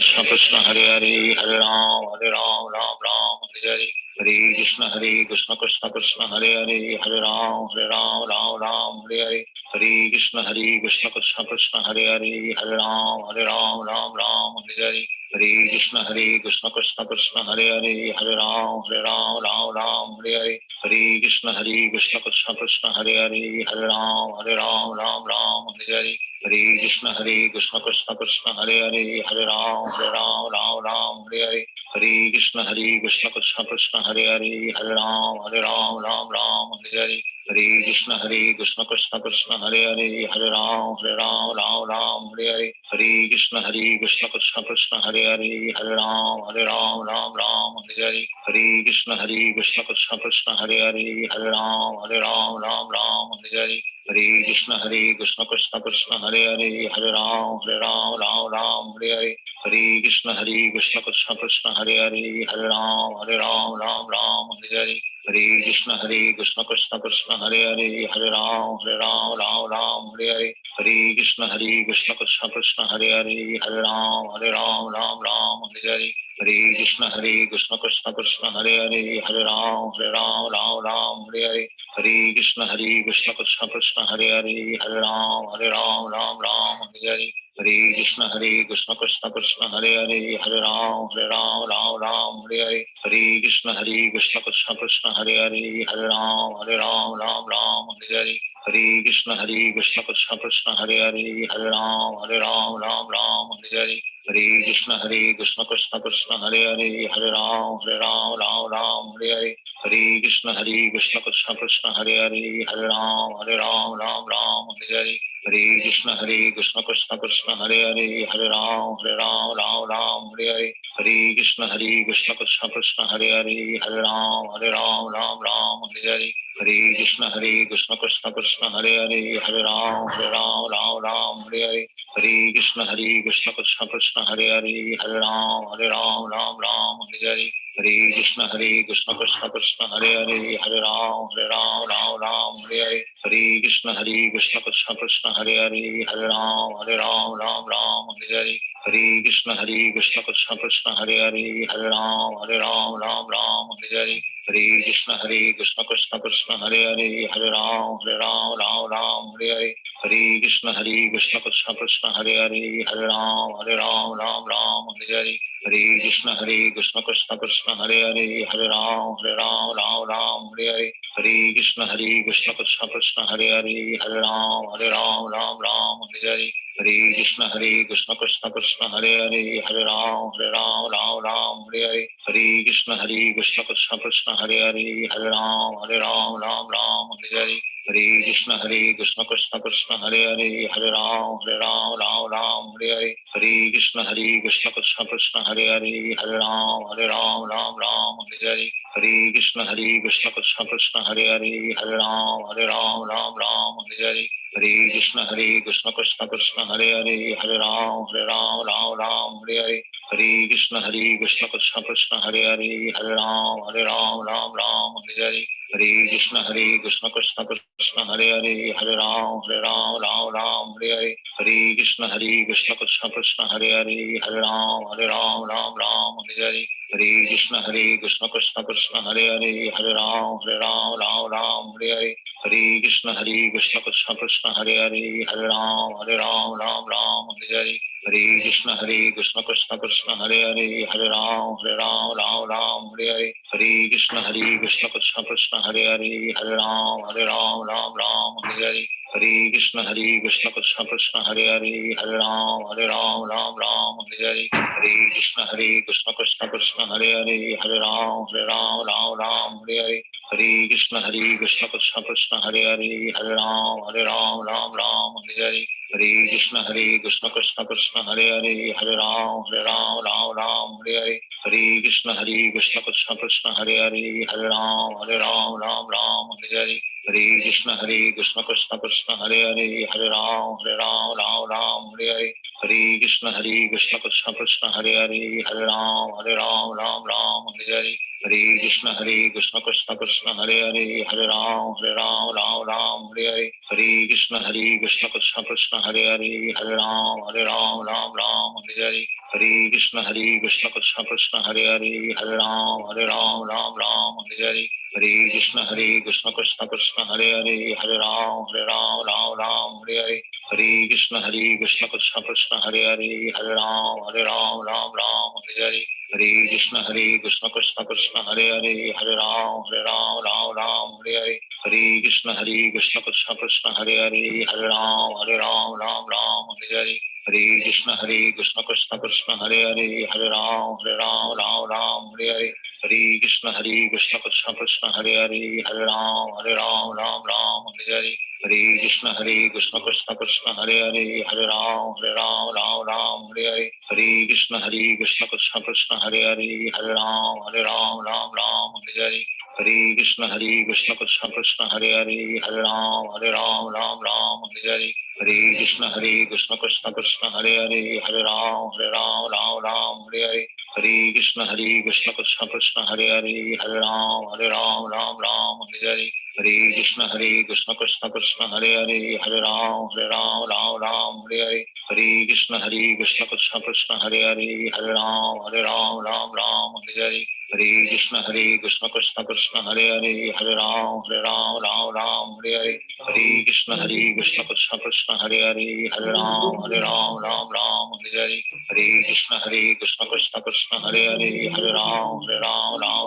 Krishna Krishna Hare Hare Hare Ram Ram Ram Hare Hare Hare Krishna Krishna Hare Hare Hare Ram Ram Ram Hare Hare Hare Krishna Krishna Hare Hare Hare Ram Ram Hare Hare Hare Krishna Krishna Hare Hare Hare Ram Ram Hare Hare Hare Krishna Krishna Hare Hare Hare Ram Ram Hare Hare Hare Krishna Krishna Hare Hare Hare Ram Hare Hare Hare Krishna Krishna Hare Hare Hare Ram Hare Hare Hare Krishna Krishna Hare Hare Hare Ram Hare Hare Hare Krishna Krishna Hare Hare Hare Ram Hare Hare Hare Krishna Krishna Hare Hare Hare Ram Hare Hare Hare Krishna Krishna Hare Hare Hare Ram Hare Hare Hare Krishna Krishna Hare Hare Hare Ram Hare Hare Hare Krishna Krishna Krishna Hare Hare, Hare Ram Ram Ram Hare Hare, Hare Krishna Krishna Krishna Hare Hare, Hare Ram Ram Hare Hare, Hare Krishna Krishna Krishna Hare Hare, Hare Ram Ram Hare Hare, Hare Krishna Krishna Krishna Hare Hare, Hare Ram Ram Hare Hare, Hare Krishna Krishna Krishna Hare Hare, Hare Ram Hare Hare, Hare Krishna Krishna Krishna Hare Hare, Hare Ram Hare Hare, Hare Krishna Krishna Krishna Hare Hare, Hare Ram Hare Hare, Hare Krishna Krishna Krishna Hare Hare, Hare Ram Hare Hare, Hare Krishna Krishna Krishna Hare Hare, Hare Ram Hare Hare, Hare Krishna Krishna Krishna Hare Hare, Hare Ram Hare Hare, Hare Krishna Krishna Krishna Hare Hare, Hare Ram Hare Hare, Hare Krishna Krishna Krishna Hare Hare, Hare Ram Hare Hare, Hare Krishna Krishna Krishna Hare Hare, Hare Ram Hare Hare, Hare Krishna Krishna Krishna Hare Hare, Hare Ram Hare Hare, Hare Krishna Krishna Krishna Hare Hare, Hare Ram Hare Hare, Hare Krishna Krishna Krishna Hare Hare, Hare Ram Hare Hare, Hare Krishna Krishna Krishna Hare Hare, Hare Ram Hare Hare, Hare Krishna Krishna Krishna Hare Hare, Hare Ram Hare Hare, Hare Krishna Krishna Krishna Hare Hare, Hare Ram Hare Hare, Hare Krishna Krishna Krishna Hare Hare, Hare Ram Hare Hare, Hare Krishna Krishna Krishna Hare Hare, Hare Ram Hare Hare, Hare Krishna Krishna Krishna Hare Hare, Hare Ram Hare Hare, Hare Krishna Krishna Krishna Hare Hare, Hare Ram Hare Hare, Hare Krishna Krishna Krishna Hare Hare, Hare Ram Hare Hare, Hare Krishna Krishna Krishna Hare Hare, Hare Ram Hare Hare, Hare Krishna Krishna Krishna Hare Hare, Hare Ram Hare Hare, Hare Krishna Krishna Krishna Hare Hare, Hare Ram Hare Hare, Hare Krishna Krishna Krishna Hare Hare, Hare Ram Hare Hare, Hare Krishna Krishna Krishna Hare Hare, Hare Ram Hare Hare, Hare Krishna Krishna Krishna Hare Hare, Hare Ram Hare Hare, Hare Krishna Krishna Krishna Hare Hare, Hare Ram Hare Hare, Hare Krishna Krishna Krishna Hare Hare, Hare Ram Hare Hare, Hare Krishna Krishna Krishna Hare Hare, Hare Ram Hare Hare, Hare Krishna Krishna Krishna Hare Hare, Hare Ram Hare Hare, Hare Krishna Krishna Krishna Hare Hare, Hare Ram Hare Hare, Hare Krishna Krishna Krishna Hare Hare, Hare Ram Hare Hare, Hare Krishna Krishna Krishna Hare Hare, Hare Ram Hare Hare, Hare Krishna Krishna Krishna Hare Hare, Hare Ram Hare Hare, Hare Krishna Krishna Krishna Hare Hare, Hare Ram Hare Hare, Hare Krishna Krishna Krishna Hare Hare, Hare Ram Hare Hare, Hare Krishna Krishna Krishna Hare Hare, Hare Ram Hare Hare, Hare Krishna Krishna Krishna Hare Hare, Hare Ram Hare Hare, Hare Krishna Krishna Krishna Hare Hare, Hare Ram Hare Hare, Hare Krishna Krishna Krishna Hare Hare, Hare Ram Hare Hare, Hare Krishna Krishna Krishna Hare Hare, Hare Ram Hare Hare, Hare Krishna Krishna Krishna Hare Hare, Hare Ram Hare Hare, Hare Krishna Krishna Krishna Hare Hare, Hare Ram Hare Hare, Hare Krishna Krishna Krishna Hare Hare, Hare Ram Hare Hare, Hare Krishna Krishna Krishna Hare Hare, Hare Ram Hare Hare, Hare Krishna Krishna Krishna Hare Hare, Hare Ram Hare Hare, Hare Krishna Krishna Krishna Hare Hare, Hare Ram Hare Hare, Hare Krishna Krishna Krishna Hare Hare, Hare Ram Hare Hare, Hare Krishna Krishna Krishna Hare Hare, Hare Ram Hare Hare, Hare Krishna Krishna Krishna Hare Hare, Hare Ram Ram Ram Hare Hare, Hare Krishna Krishna Krishna Hare Hare, Hare Ram Ram Ram Hare Hare, Hare Krishna Krishna Krishna Hare Hare, Hare Ram Ram Ram Hare Hare, Hare Krishna Krishna Krishna Hare Hare, Hare Ram Ram Hare Hare, Hare Krishna Krishna Krishna Hare Hare, Hare Ram Ram Ram Hare Hare, Hare Krishna Krishna Krishna Hare Hare, Hare Ram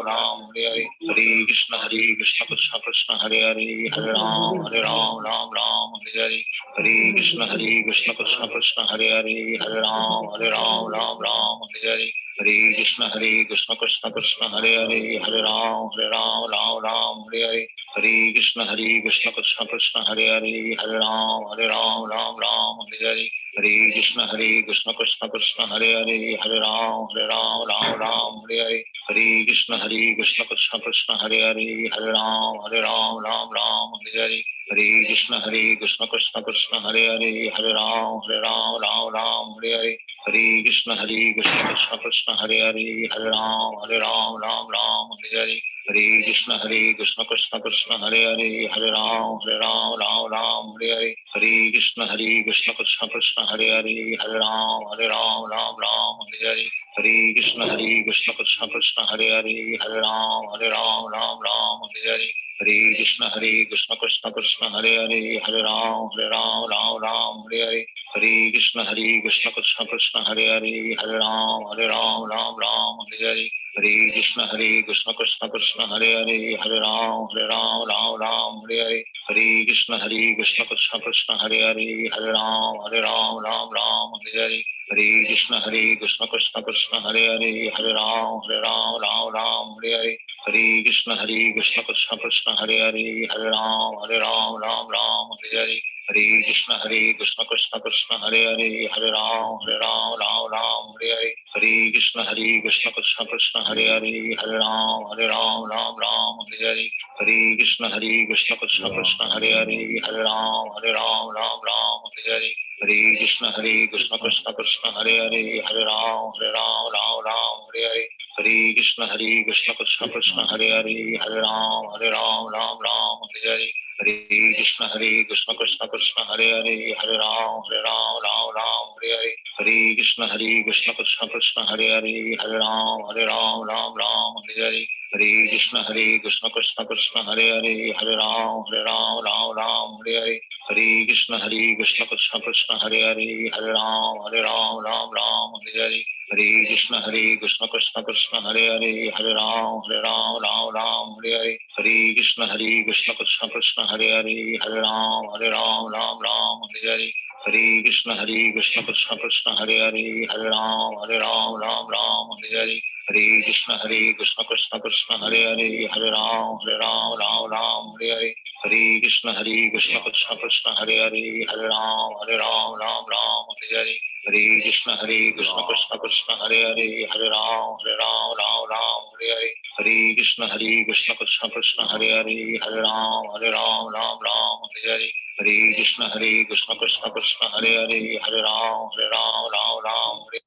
Ram Hare Hare, Hare Krishna Krishna Krishna Hare Hare, Hare Ram Ram Hare Hare, Hare Krishna Krishna Krishna Hare Hare, Hare Ram Ram Hare Hare, Hare Krishna Krishna Krishna Hare Hare, Hare Ram Ram Hare Hare, Hare Krishna Krishna Krishna Hare Hare, Hare Ram Ram Hare Hare, Hare Krishna Krishna Krishna Hare Hare, Hare Ram Ram Hare Hare, Hare Krishna Krishna Krishna Hare Hare, Hare Ram Ram Hare Hare, Hare Krishna Krishna Krishna Hare Hare, Hare Ram Ram Hare Hare, Hare Krishna Krishna Krishna Hare Hare, Hare Ram Ram Hare Hare, Hare Krishna Krishna Krishna Hare Hare, Hare Ram Ram Hare Hare, Hare Krishna Krishna Krishna Hare Hare, Hare Ram Ram Hare Hare, Hare Krishna Krishna Krishna Hare Hare, Hare Ram Ram Hare Hare, Hare Krishna Krishna Krishna Hare Hare, Hare Ram Hare Hare, Hare Krishna Krishna Krishna Hare Hare, Hare Ram Hare Hare, Hare Krishna Krishna Krishna Hare Hare, Hare Ram Hare Hare, Hare Krishna Krishna Krishna Hare Hare, Hare Ram Hare Hare, Hare Krishna Krishna Krishna Hare Hare, Hare Ram Hare Hare, Hare Krishna Krishna Krishna Hare Hare, Hare Ram Hare Hare, Hare Krishna Krishna Krishna Hare Hare, Hare Ram Hare Hare, Hare Krishna Krishna Krishna Hare Hare, Hare Ram Hare Hare, Hare Krishna Krishna Krishna Hare Hare, Hare Ram Hare Hare, Hare Krishna Krishna Krishna Hare Hare, Hare Ram Hare Hare, Hare Krishna Krishna Krishna Hare Hare, Hare Ram Hare Hare, Hare Krishna Krishna Krishna Hare Hare, Hare Ram Hare Hare, Hare Krishna Krishna Krishna Hare Hare, Hare Ram Hare Hare, Hare Krishna Krishna Krishna Hare Hare, Hare Ram Hare Hare, Hare Krishna Krishna Krishna Hare Hare, Hare Ram Hare Hare, Hare Krishna Krishna Krishna Hare Hare, Hare Ram Hare Hare, Hare Krishna Krishna Krishna Hare Hare, Hare Ram Hare Hare, Hare Krishna Krishna Krishna Hare Hare, Hare Ram Hare Hare, Hare Krishna Krishna Krishna Hare Hare, Hare Ram Hare Hare, Hare Krishna Krishna Krishna Hare Hare, Hare Ram Hare Hare, Hare Krishna Krishna Krishna Hare Hare, Hare Ram Hare Hare, Hare Krishna Krishna Krishna Hare Hare, Hare Ram Hare Hare, Hare Krishna Krishna Krishna Hare Hare, Hare Ram Hare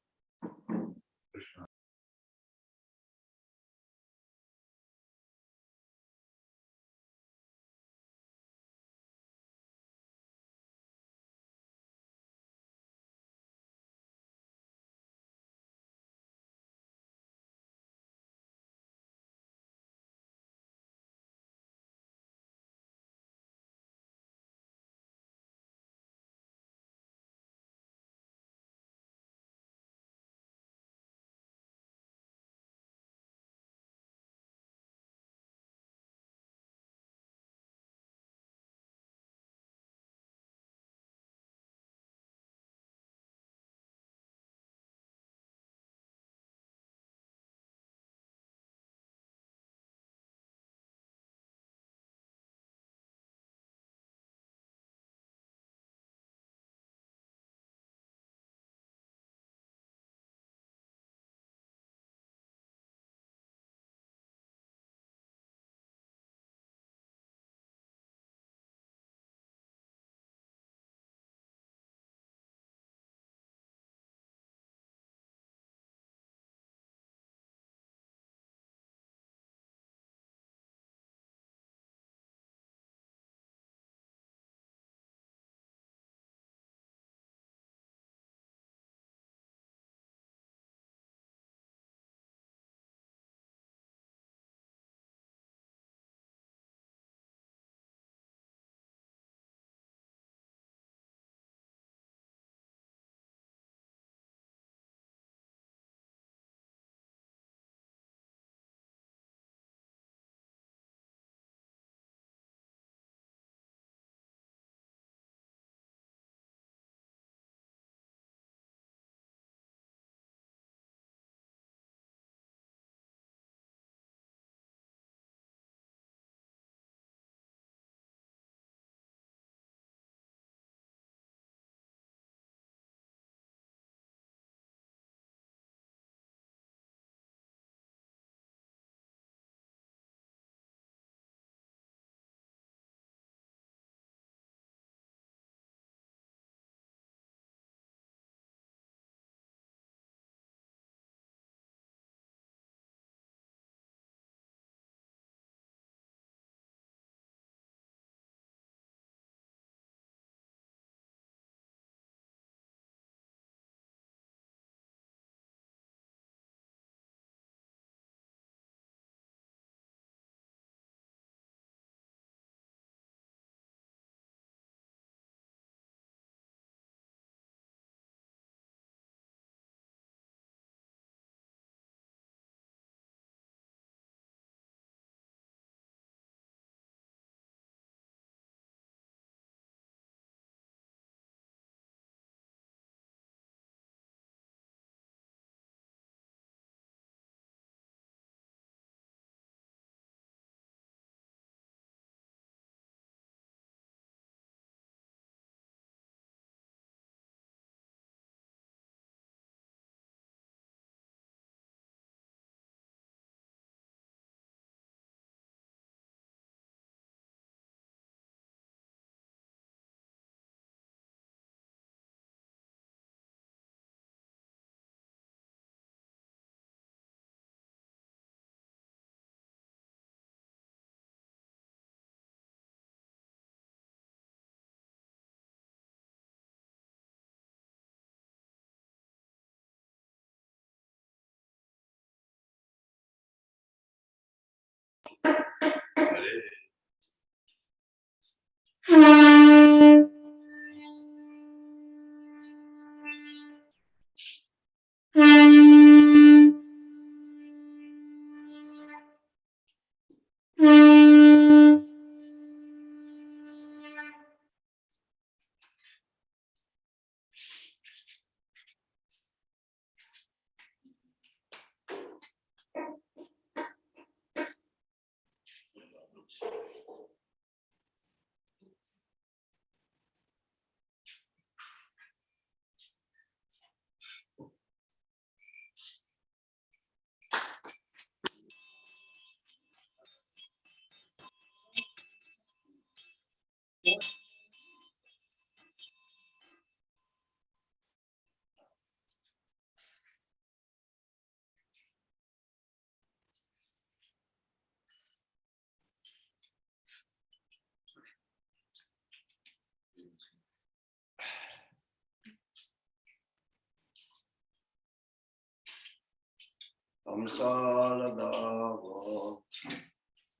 Amsaladava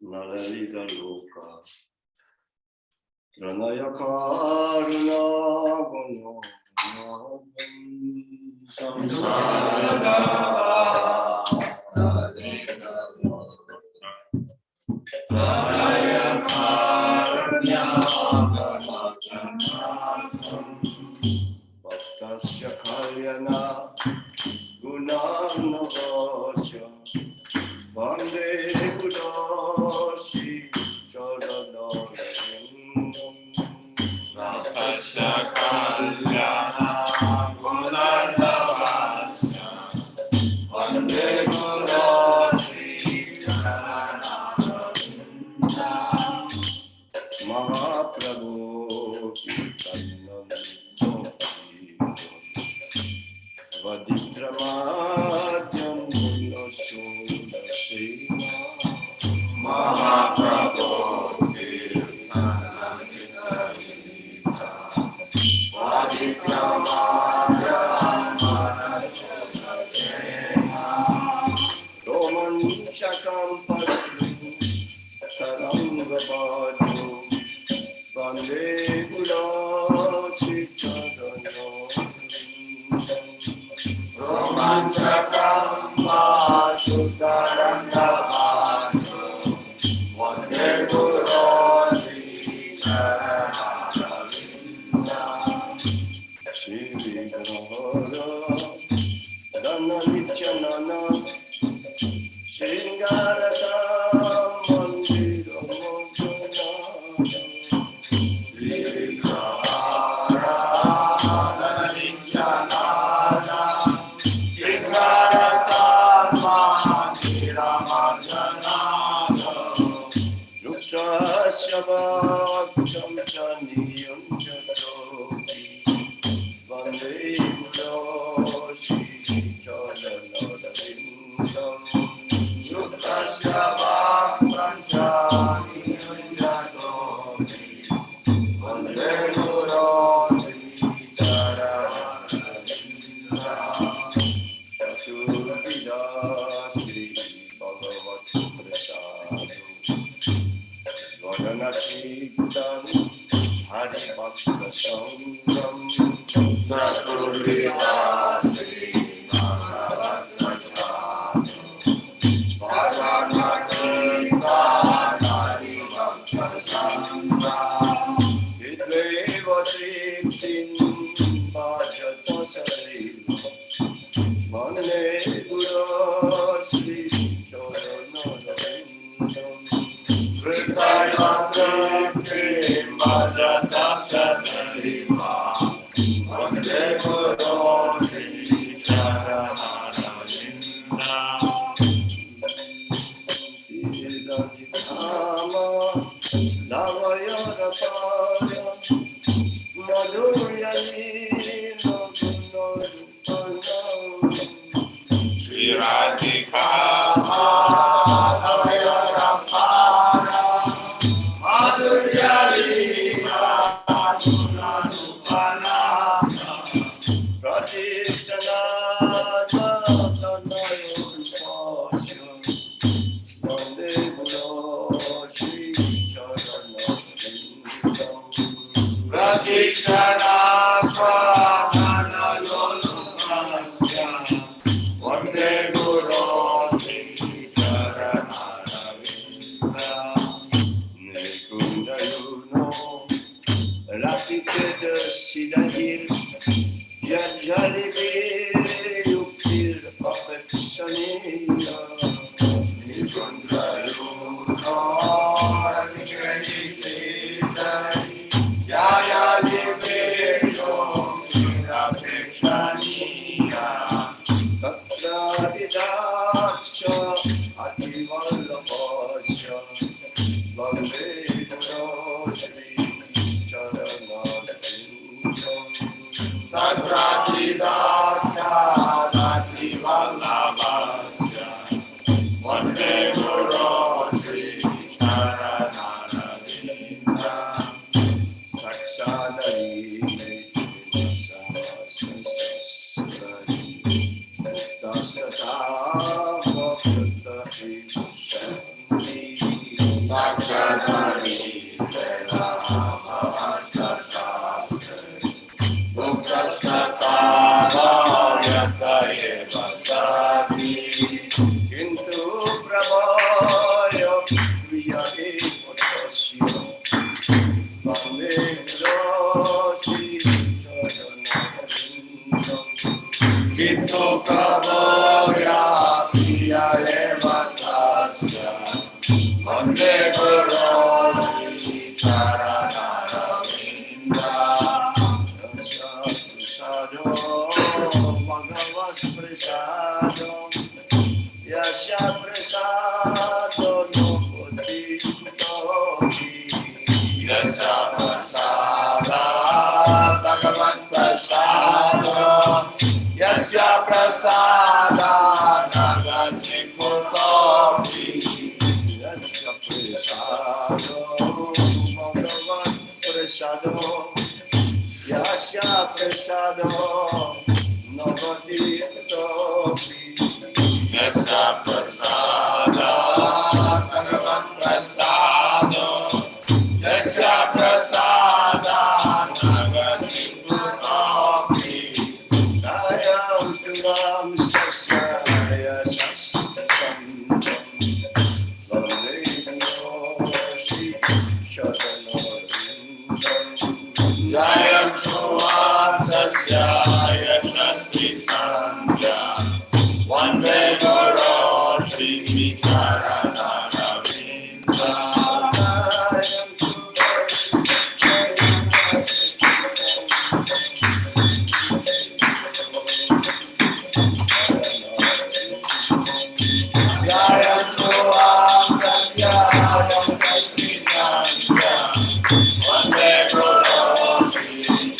Nalalita Loka Tranaya Karuna Gono Samsaladava Nalalita Loka Tranaya Karuna Bhaktasya Kalyana Gunanavasya Vande Buddhashi Charanarvindam Bhaktasya Kalyana Gunanavasya Vande Buddhashi Charanarvindam Mahaprabhu Vaditramadhyam Munoshodasena Mahaprabhu Vaditramadhyam Munoshodasena Roman Shakam Pasri Sarangabadu Vande Buddhashi Romanchakamba Shuddharandavadu Vande Buddhashi Charanarvindam Shri Vigrahara Dana Nityanana Sringarata Mandira Mojana Shri Vigrahara Dana Nityanana Sringarata Mandira Mojana Yuktasya Bhaktam Chaniyam Jatoki Vande Buddhashi Charanarvindam Yuktasya Bhaktam Chaniyam Jatoki Vande Buddhashi Charanarvindam Chaturvida Sri Bhagavat Prasadu Vadanatitam Hari Bhakta Sangam Chaturvida Sri Bhagavat Prasadu Vadanatitam Hari Bhakta Sangam Vidveva Triptin Bhajata Sarila Vande Buddhashi Charanarvindam Vidveva Triptin Bhajata Sarila Vande Buddhashi Charanarvindam Siddhama Lavaya Rapaya Madhurya Lila Shri Radhika Madhurya Rapaya Madhurya Lila Pratishana Tatanayon Pasha Vande Buddhashi Charanarvindam Vande Guru Sri Charanaravinda Nikundayuno Rapite Sidahir Jajaribe Yukir Perfectionista Nikundayuno Rapite Sidahir Jajaribe Yukir Perfectionista Tattva-vidaksha ati-vallabhasya Vande Guru Shri Charanarvindam Tattva-vidaksha ati-vallabhasya Vande Guru Shri Charanarvindam Sakshadari Kintu prabhaya priya ekasya Vande Guru Kintu prabhaya priya ekasya Vande Guru Shri Charanaravinda Prasado Bhagavad Prasado Yasya Prasado Nukoti Toki Yasya Prasada Bhagavad Prasado Yasya Prasada Nagati Putoki Yasya Prasado Bhagavad Prasado Yasya Prasado Nagati Putoki Yasya Prasada Bhagavad Prasado Yasya Prasada Nagati Putoki Dayam Turam Sasya Sasam Vande Guru Shri Charanarvindam Dayam Turam Sasya Sasam Vande Guru Shri Charanarvindam Jaya Tuam Satya Vande Guru Shri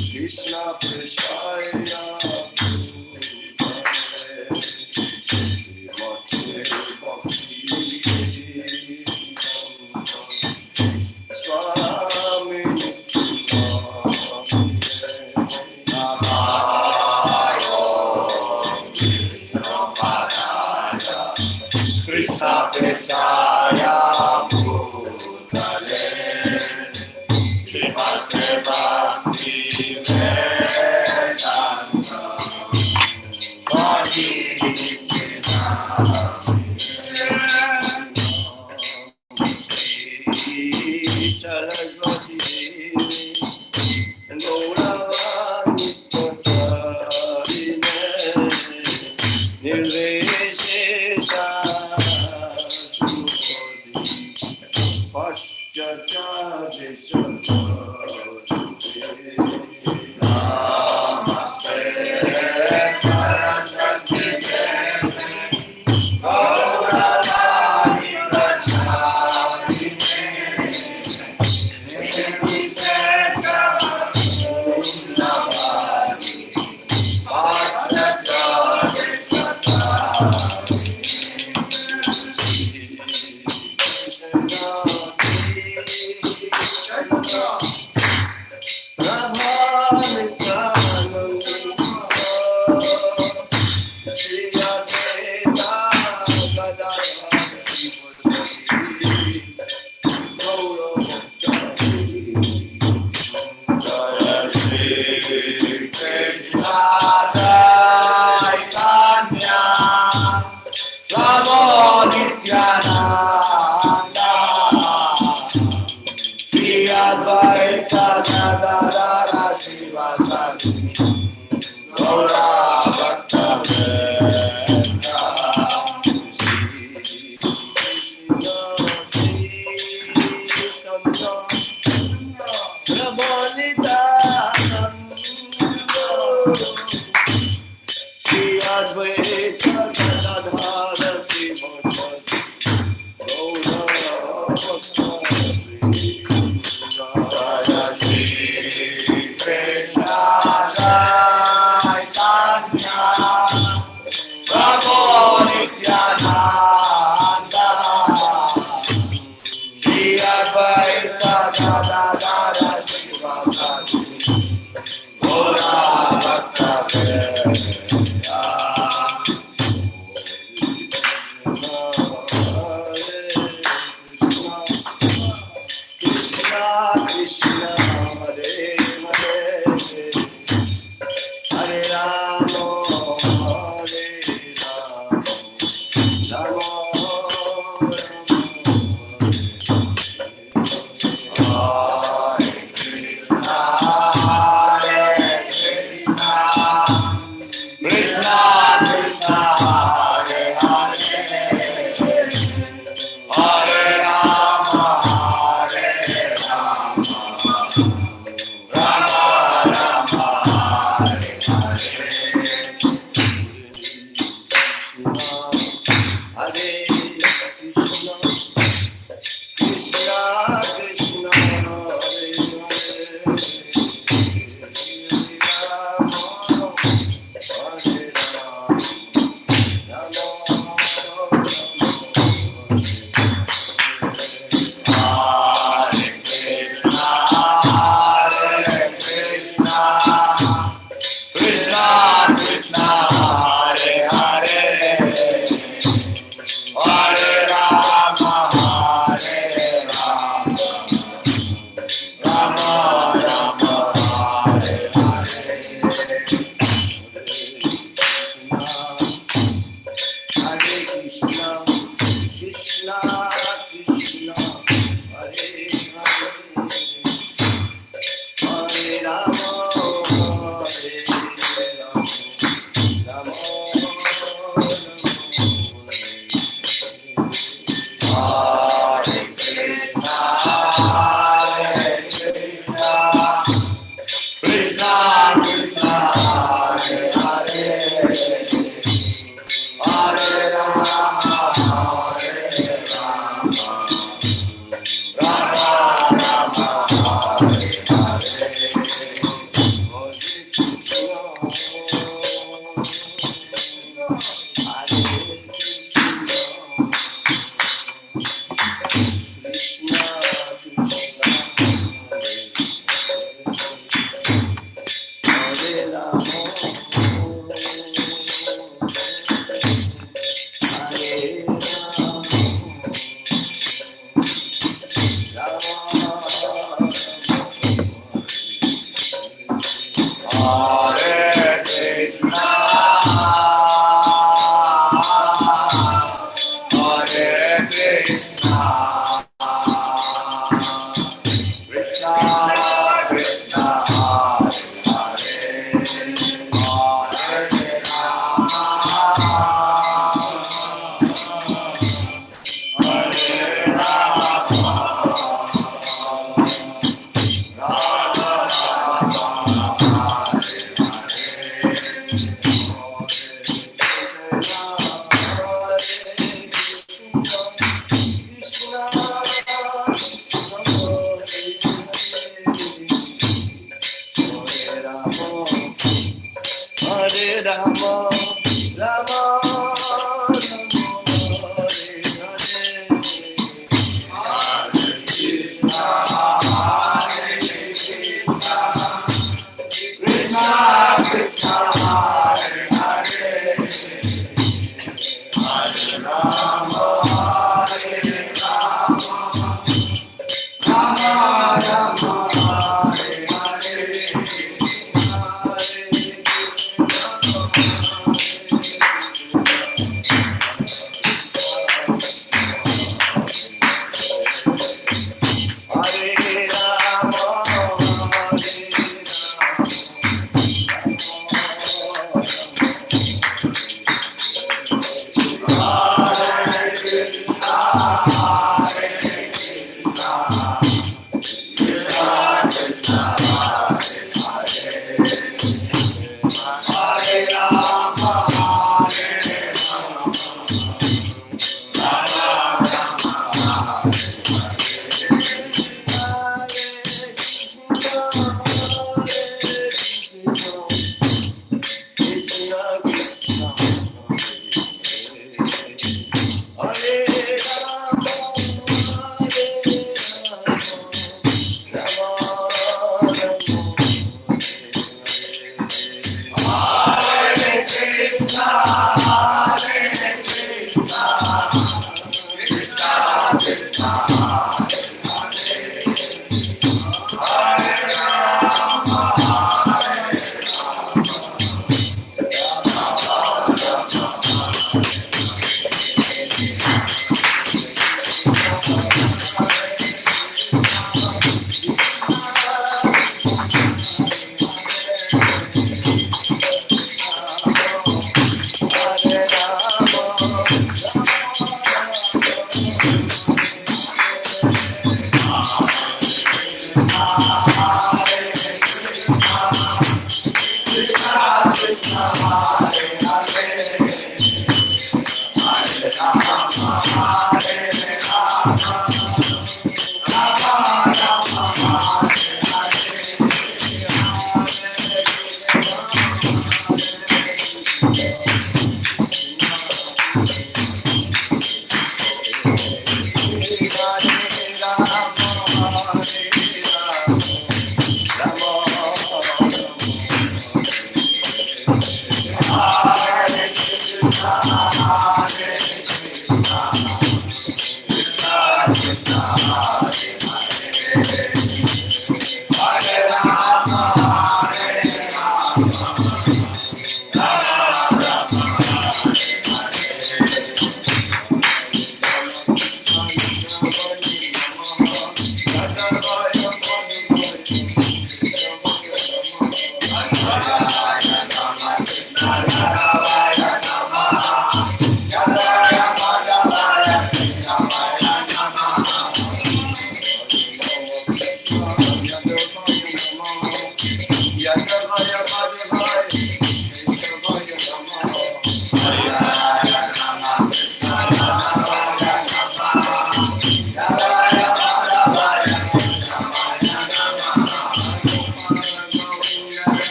Krishna Prashaya Krishna Prashaya Bhutale Srimate Bhakti Vedanta Swami Saraswati Gauravani Patarine Nirveshesha Sumati Paschata Desha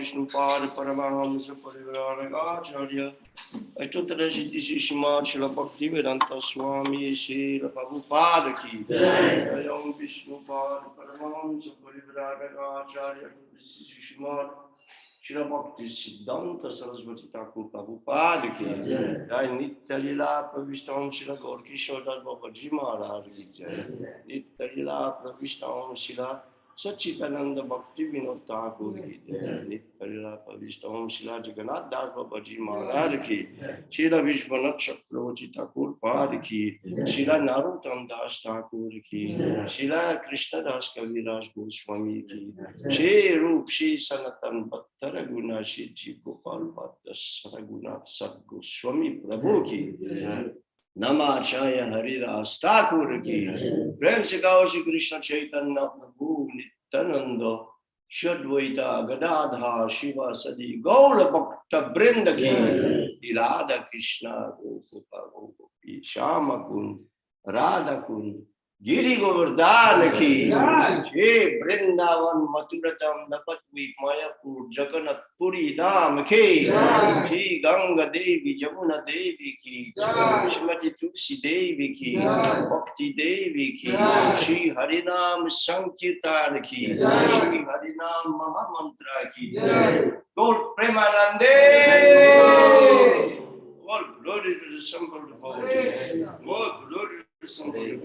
Vishnupada Paramahamsa Parivaragacharya Aitutarashiti Shishima Shila Bhaktivedanta Swami Shila Prabhupada Ki Jai Vishnupada Paramahamsa Parivaragacharya Shishima Shila Bhakti Siddhanta Saraswati Thakur Prabhupada Ki Jai Nitya Lila Pravishtam Shila Gaur Kishore Das Babaji Maharaj Ki Jai Nitya Lila Pravishtam Shila Satchitananda Bhakti Vinod Thakur Ki Jai Nitya Lila Pravishtam Shila Jagannath Das Babaji Maharaj Ki Shila Vishwanath Chakravarti Thakur Pad Ki Shila Narottam Das Thakur Ki Shila Krishna Das Kaviraj Goswami Ki Shri Rup Shri Sanatan Bhattara Guna Shri Ji Gopal Bhatta Saragunath Sat Goswami Prabhu Ki Namacharya Haridas Thakur Ki Prem Se Gao Shri Krishna Chaitanya Prabhu Nityananda Shadvaita Gadadha Shiva Sadi Gaula Bhakta Brinda Ki Radha Krishna Gopi Shama Kund Radha Kund Giri Govardhan Ki Jai Vrindavan Mathuratam Napatvi Mayapur Jagannath Puri Dham Ki Shri Ganga Devi Jamuna Devi Ki Shrimati Tulsi Devi Ki Bhakti Devi Ki Shri Harinam Sankirtan Ki Shri Harinam Mahamantra Ki Gaur Premanande. All glory to the Sambhava devotee. All glory Somebody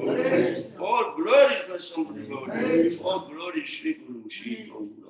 all glory for somebody, all glory Shri Guru Shri Guru.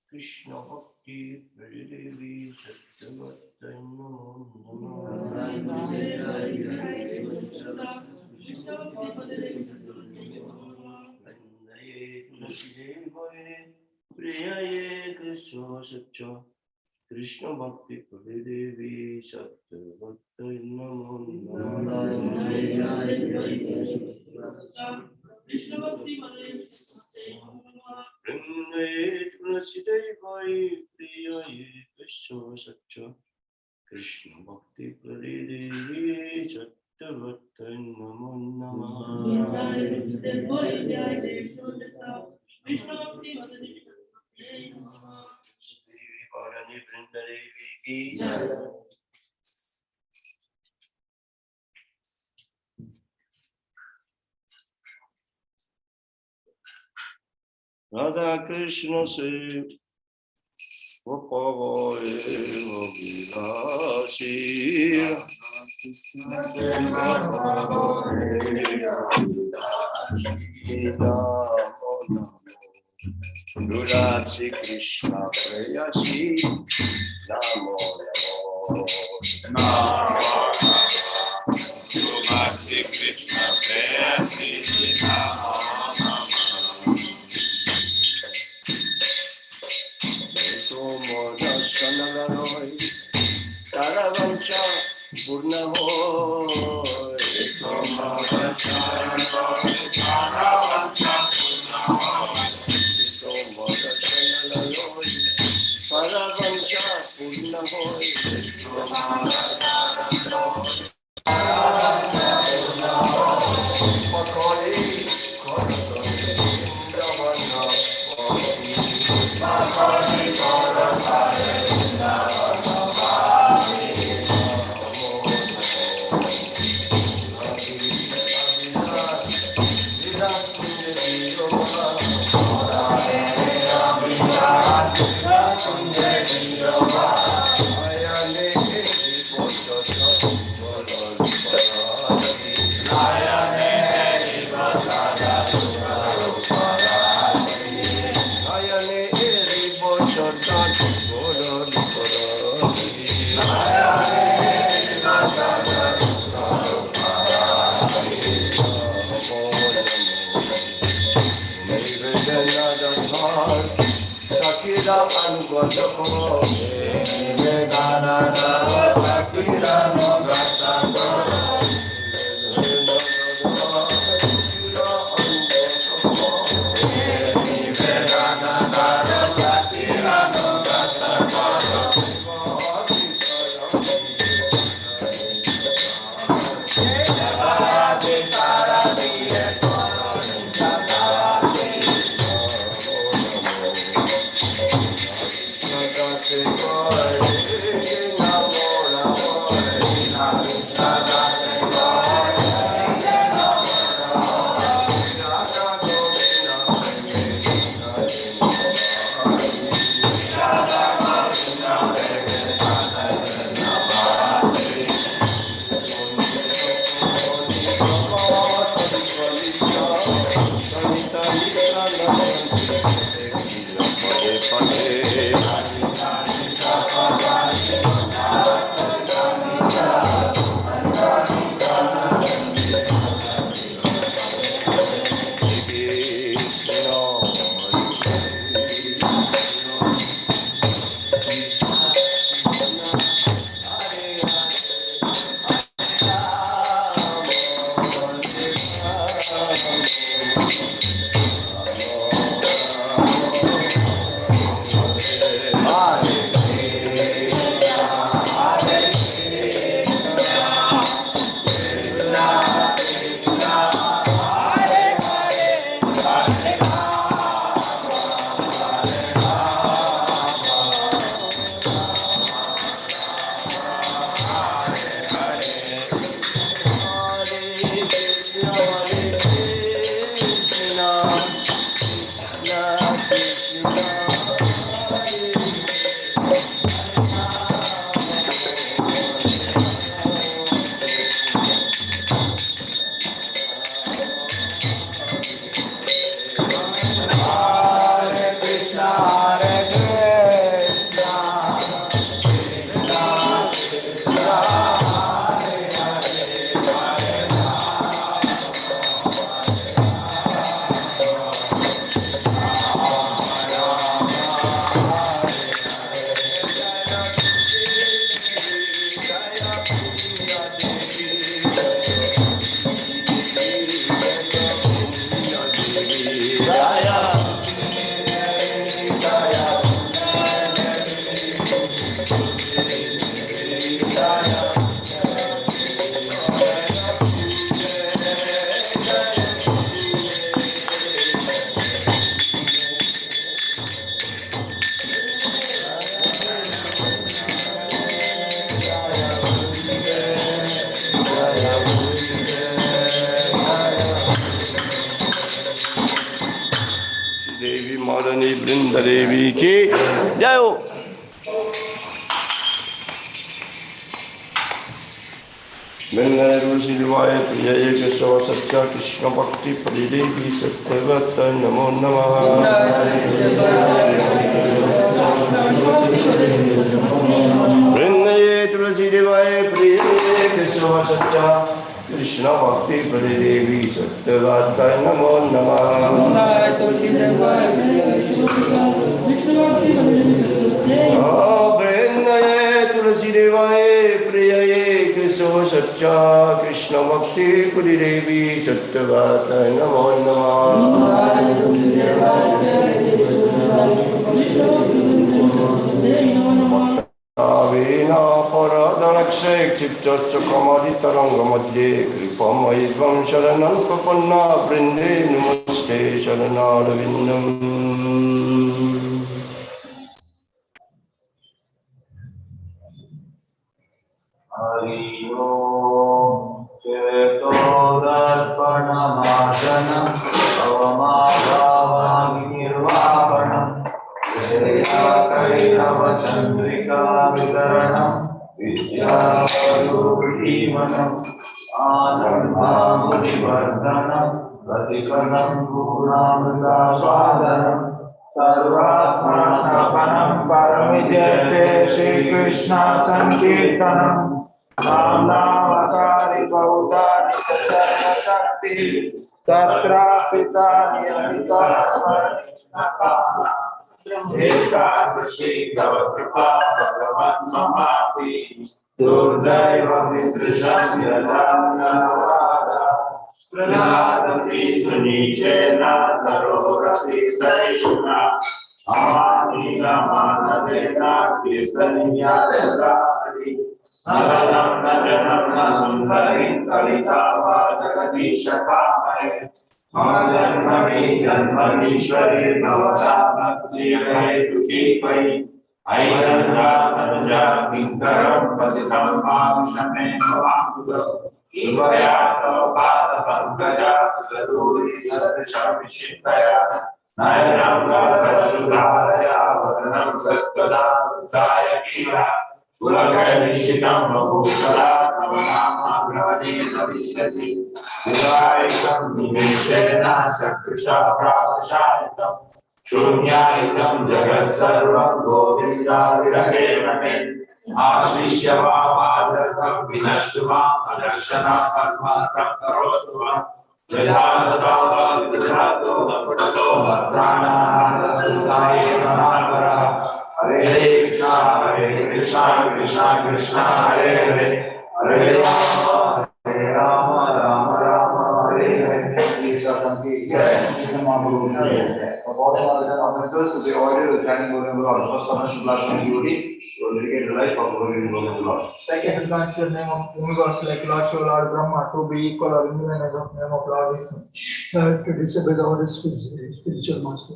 Krishna Bhakti Devi Krishna Bhakti Devi Sattvatai Namo Krishna Bhakti Vrindaye Tulasi Devai Priyaye Krishna Satcha Krishna Bhakti Devi Sattvatai Namo Namah Krishna Bhakti Devi Bharani Vrindadevi Ki Jai. Radha Krishna se Gopavaye Vilasi Rudasi Krishna Prayasi Namo Rudasi Krishna Prayasi Namo Saravancha Purna Hoy Saravancha Purna देवी की जय हो। शिवाय प्रिय केशव सत्य कृष्ण भक्ति परिदेवी सत्यवत नमो नमः। वृंदये तुलसी देवाय प्रिय केशव सत्य कृष्ण भक्ति परिदेवी सत्यवत नमो नमः। वृंदये तुलसी देवाय प्रिय केशव सच्चा कृष्ण भक्ति पुरी देवी सत्यवत नमो नमः। वीणा परदलक्षे क्षिप्तश्च कमलितरङ्गमध्ये कृपमयि त्वं शरणं प्रपन्ना वृन्दे नमस्ते शरणारविन्दम्। हरि ओम चेतोदर्पणमाशनं भवमाभावानिर्वापणं कैरवचन्द्रिका वितरणं विद्यावरूढीमनम् आनन्दामुनिवर्धनं प्रतिपदं पूर्णामृतास्वादनं सर्वात्मसपनं परमिजयते श्रीकृष्ण संकीर्तनम् नामकारि बहुधानि सर्वशक्ति तत्र पिता नियमिता एकादशी तव कृपा भगवन्ममापि दुर्दैवमिदृशं यदानवादा प्रहलादपि सुनीचेन नरोरपि सहिष्णुना अमानिगमानवेन कीर्तनीयासुरारि नगरं न जनं न सुन्दरीं कलितावादगतीशकामये मम जन्मनीश्वरी भवतामत्रियहेतुकी त्वयि ऐरन्दातनुजा किङ्करं पतितं मां शमे भवाम्बुधौ कृपया तव पादपङ्कजा सुरदूरी सदृशं विचिन्तया नयनं गतश्रुधारया वदनं सत्कदा वृताय कीरा कुलकैनिशितं बहुकदा तव नामाग्रहणे भविष्यति विवाहितं निमेषेण चक्षुषा प्रापशायितं शून्यायितं जगत्सर्वं गोविन्दाविरहेण मे आश्लिष्य वामादर्थं विनश्य माम् अदर्शनं पद्मासनं करोतु माम् यथा तथा विदधातो नपुटतो भद्राणानादसुताये महावरः हरे Krishna Krishna Krishna Hare Hare Hare Ram Ram Ram Hare Hare to the order of the chanting Govinda Lord. First commercial class from Yuri will dedicate the life of Govinda Lord. Second substantial name of universe like Lord Shiva, Lord Brahma to be equal or independent of name of Lord Vishnu. Third, to disobey the orders of spiritual master.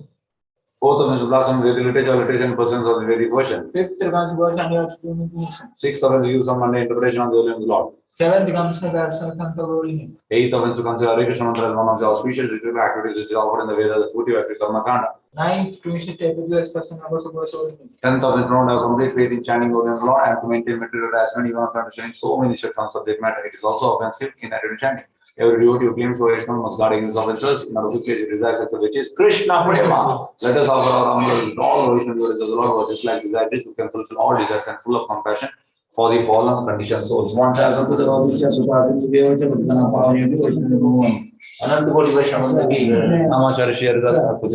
Fourth of the blossom is the literature and persons of the Vedic version. Fifth, comes words and your explanation. Sixth of the use of Monday interpretation of the holy of the Lord. Seventh, comes the Santa Glory. Eighth of to consider Hare Krishna mantra as one of the auspicious ritual activities which is offered in the Vedas, the 40 activities of Karmakanda. Ninth, to initiate a expression of the soul. 10th of it, to have complete faith in chanting holy of the Lord and to maintain material attachment even after understanding so many sections on subject matter. It is also offensive in attitude chanting. Every devotee who claims to Vaishnava must guard against offenses in order to create desires which is Krishna Prema. Let us offer our humble to all Vaishnava devotees of the Lord who are just like desires who can fulfill all desires and full of compassion for the fallen conditioned souls. One child of the Lord, which has surpassed the Vedic Vedana power in the Vaishnava. Ananta Koti Vaishnava ki Namacharya Shri Haridas Thakur.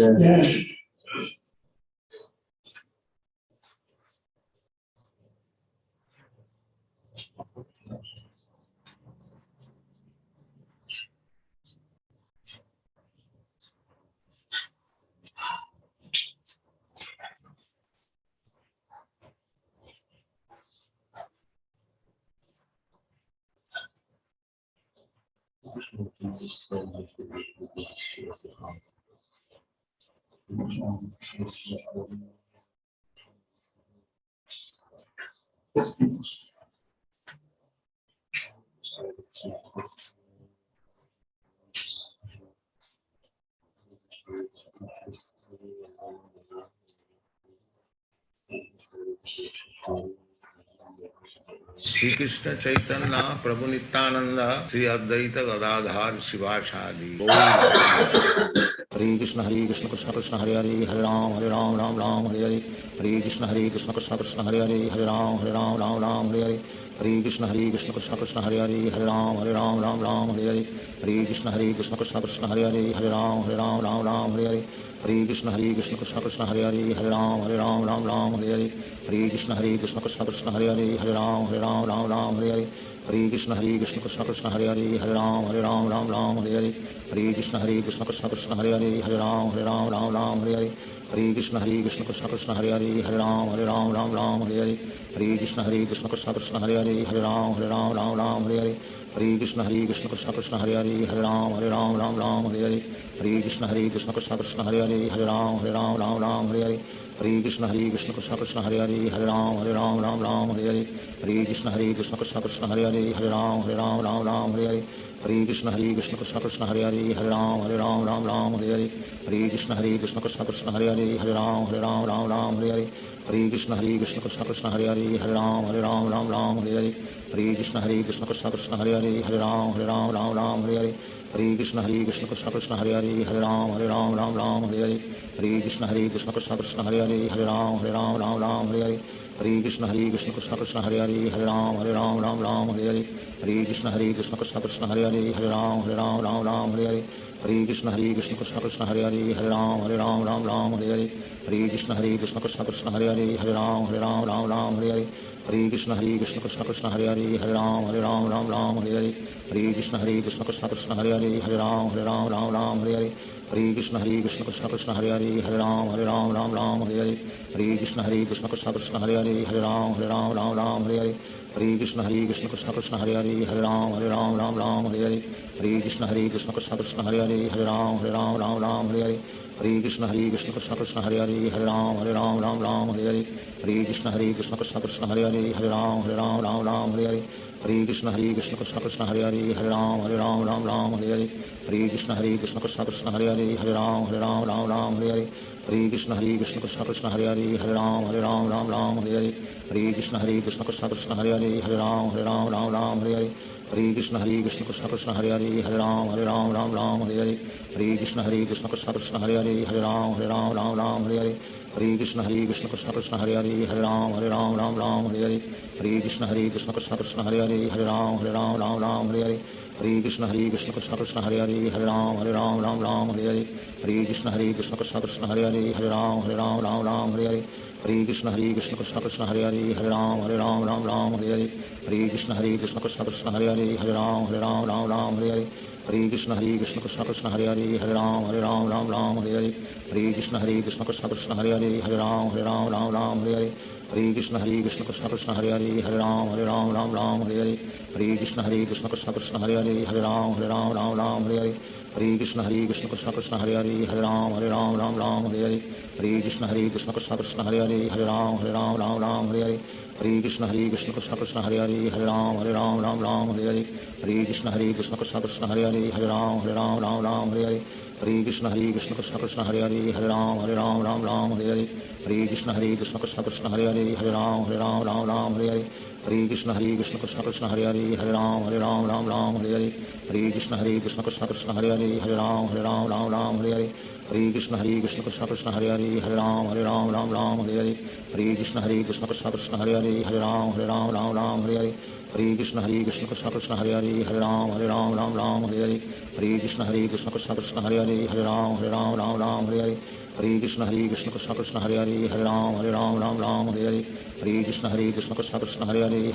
Shri Krishna Chaitanya Prabhu Nityanand Shri Advaita Gadadhar Shivacharya Hare Krishna Krishna Krishna Hare Hare Hare Ram Ram Ram Hare Hare Hare Krishna Krishna Krishna Hare Hare Hare Ram Ram Hare Hare Hare Krishna Krishna Krishna Hare Hare Hare Ram Ram Hare Hare Hare Krishna Krishna Krishna Hare Hare Hare Ram Ram Hare Hare Hare Krishna Krishna Krishna Hare Hare Hare Ram Ram Hare Hare Hare Krishna Krishna Krishna Hare Hare Hare Ram Hare Hare Hare Krishna Krishna Krishna Hare Hare Hare Ram Hare Hare Hare Krishna Krishna Krishna Hare Hare Hare Ram Hare Hare Hare Krishna Krishna Krishna Hare Hare Hare Ram Hare Hare Hare Krishna Krishna Krishna Hare Hare Hare Ram Hare Hare Hare Krishna Krishna Krishna Hare Hare Hare Ram Hare Hare Hare Krishna Krishna Krishna Hare Hare Hare Ram Hare Hare Hare Krishna Krishna Krishna Hare Hare Hare Ram Hare Hare Hare Krishna Krishna Krishna Hare Hare Hare Ram Hare Hare Hare Krishna Krishna Krishna Hare Hare Hare Ram Hare Hare Hare Krishna Krishna Krishna Hare Hare Hare Ram Hare Hare Hare Krishna Krishna Krishna Hare Hare Hare Ram Hare Hare Hare Krishna Krishna Krishna Hare Hare Hare Ram Hare Hare Hare Krishna Krishna Krishna Hare Hare Hare Ram Hare Hare Hare Krishna Krishna Krishna Hare Hare Hare Ram Hare Hare Hare Krishna Krishna Krishna Hare Hare Hare Ram Hare Hare Hare Krishna Krishna Krishna Hare Hare Hare Ram Hare Hare Hare Krishna Krishna Krishna Hare Hare Hare Ram Ram Hare Hare Hare Krishna Krishna Krishna Hare Hare Hare Ram Ram Hare Hare Hare Krishna Krishna Krishna Hare Hare Hare Ram Ram Hare Hare Hare Krishna Krishna Krishna Hare Hare Hare Ram Ram Hare Hare Hare Krishna Krishna Krishna Hare Hare Hare Ram Ram Hare Hare Hare Krishna Krishna Krishna Hare Hare Hare Ram Hare Hare Hare Krishna Krishna Krishna Hare Hare Hare Ram Hare Hare Hare Krishna Krishna Krishna Hare Hare Hare Ram Hare Hare Hare Krishna Krishna Krishna Hare Hare Hare Ram Hare Hare Hare Krishna Krishna Krishna Hare Hare Hare Ram Hare Hare Hare Krishna Krishna Krishna Hare Hare Hare Ram Hare Hare Hare Krishna Krishna Krishna Hare Hare Hare Ram Hare Hare Hare Krishna Krishna Krishna Hare Hare Hare Ram Hare Hare Hare Krishna Krishna Krishna Hare Hare Hare Ram Hare Hare Hare Krishna Krishna Krishna Hare Hare Hare Ram Hare Hare Hare Krishna Krishna Krishna Hare Hare Hare Ram Hare Hare Hare Krishna Krishna Krishna Hare Hare Hare Ram Hare Hare Hare Krishna Krishna Krishna Hare Hare Hare Ram Hare Hare Hare Krishna Krishna Krishna Hare Hare Hare Ram Hare Hare Hare Krishna Krishna Krishna Hare Hare Hare Ram Hare Hare Hare Krishna Krishna Krishna Hare Hare Hare Ram Hare Hare Hare Krishna Krishna Krishna Hare Hare Hare Ram Hare Hare Hare Krishna Krishna Krishna Hare Hare Hare Ram Hare Hare Hare Krishna Krishna Krishna Hare Hare Hare Ram Hare Hare Hare Krishna Krishna Krishna Hare Hare Hare Ram Hare Hare Hare Krishna Krishna Krishna Hare Hare Hare Ram Hare Hare Hare Krishna Krishna Krishna Hare Hare Hare Ram Hare Hare Hare Krishna Krishna Krishna Hare Hare Hare Ram Hare Hare Hare Krishna Krishna Krishna Hare Hare Hare Ram Hare Hare Hare Krishna Krishna Krishna Hare Hare Hare Ram Hare Hare Hare Krishna Krishna Krishna Hare Hare Hare Ram Hare Hare Hare Krishna Krishna Krishna Hare Hare Hare Ram Hare Hare Hare Krishna Krishna Krishna Hare Hare Hare Ram Hare Hare Hare Krishna Krishna Krishna Hare Hare Hare Ram Hare Hare Hare Krishna Krishna Krishna Hare Hare Hare Ram Hare Hare Hare Krishna Krishna Krishna Hare Hare Hare Ram Hare Hare Hare Krishna Krishna Krishna Hare Hare Hare Ram Hare Hare Hare Krishna Krishna Krishna Hare Hare Hare Ram Hare Hare Hare Krishna Krishna Krishna Hare Hare Hare Ram Hare Hare Hare Krishna Krishna Krishna Hare Hare Hare Ram Hare Hare Krishna Krishna Krishna Hare Hare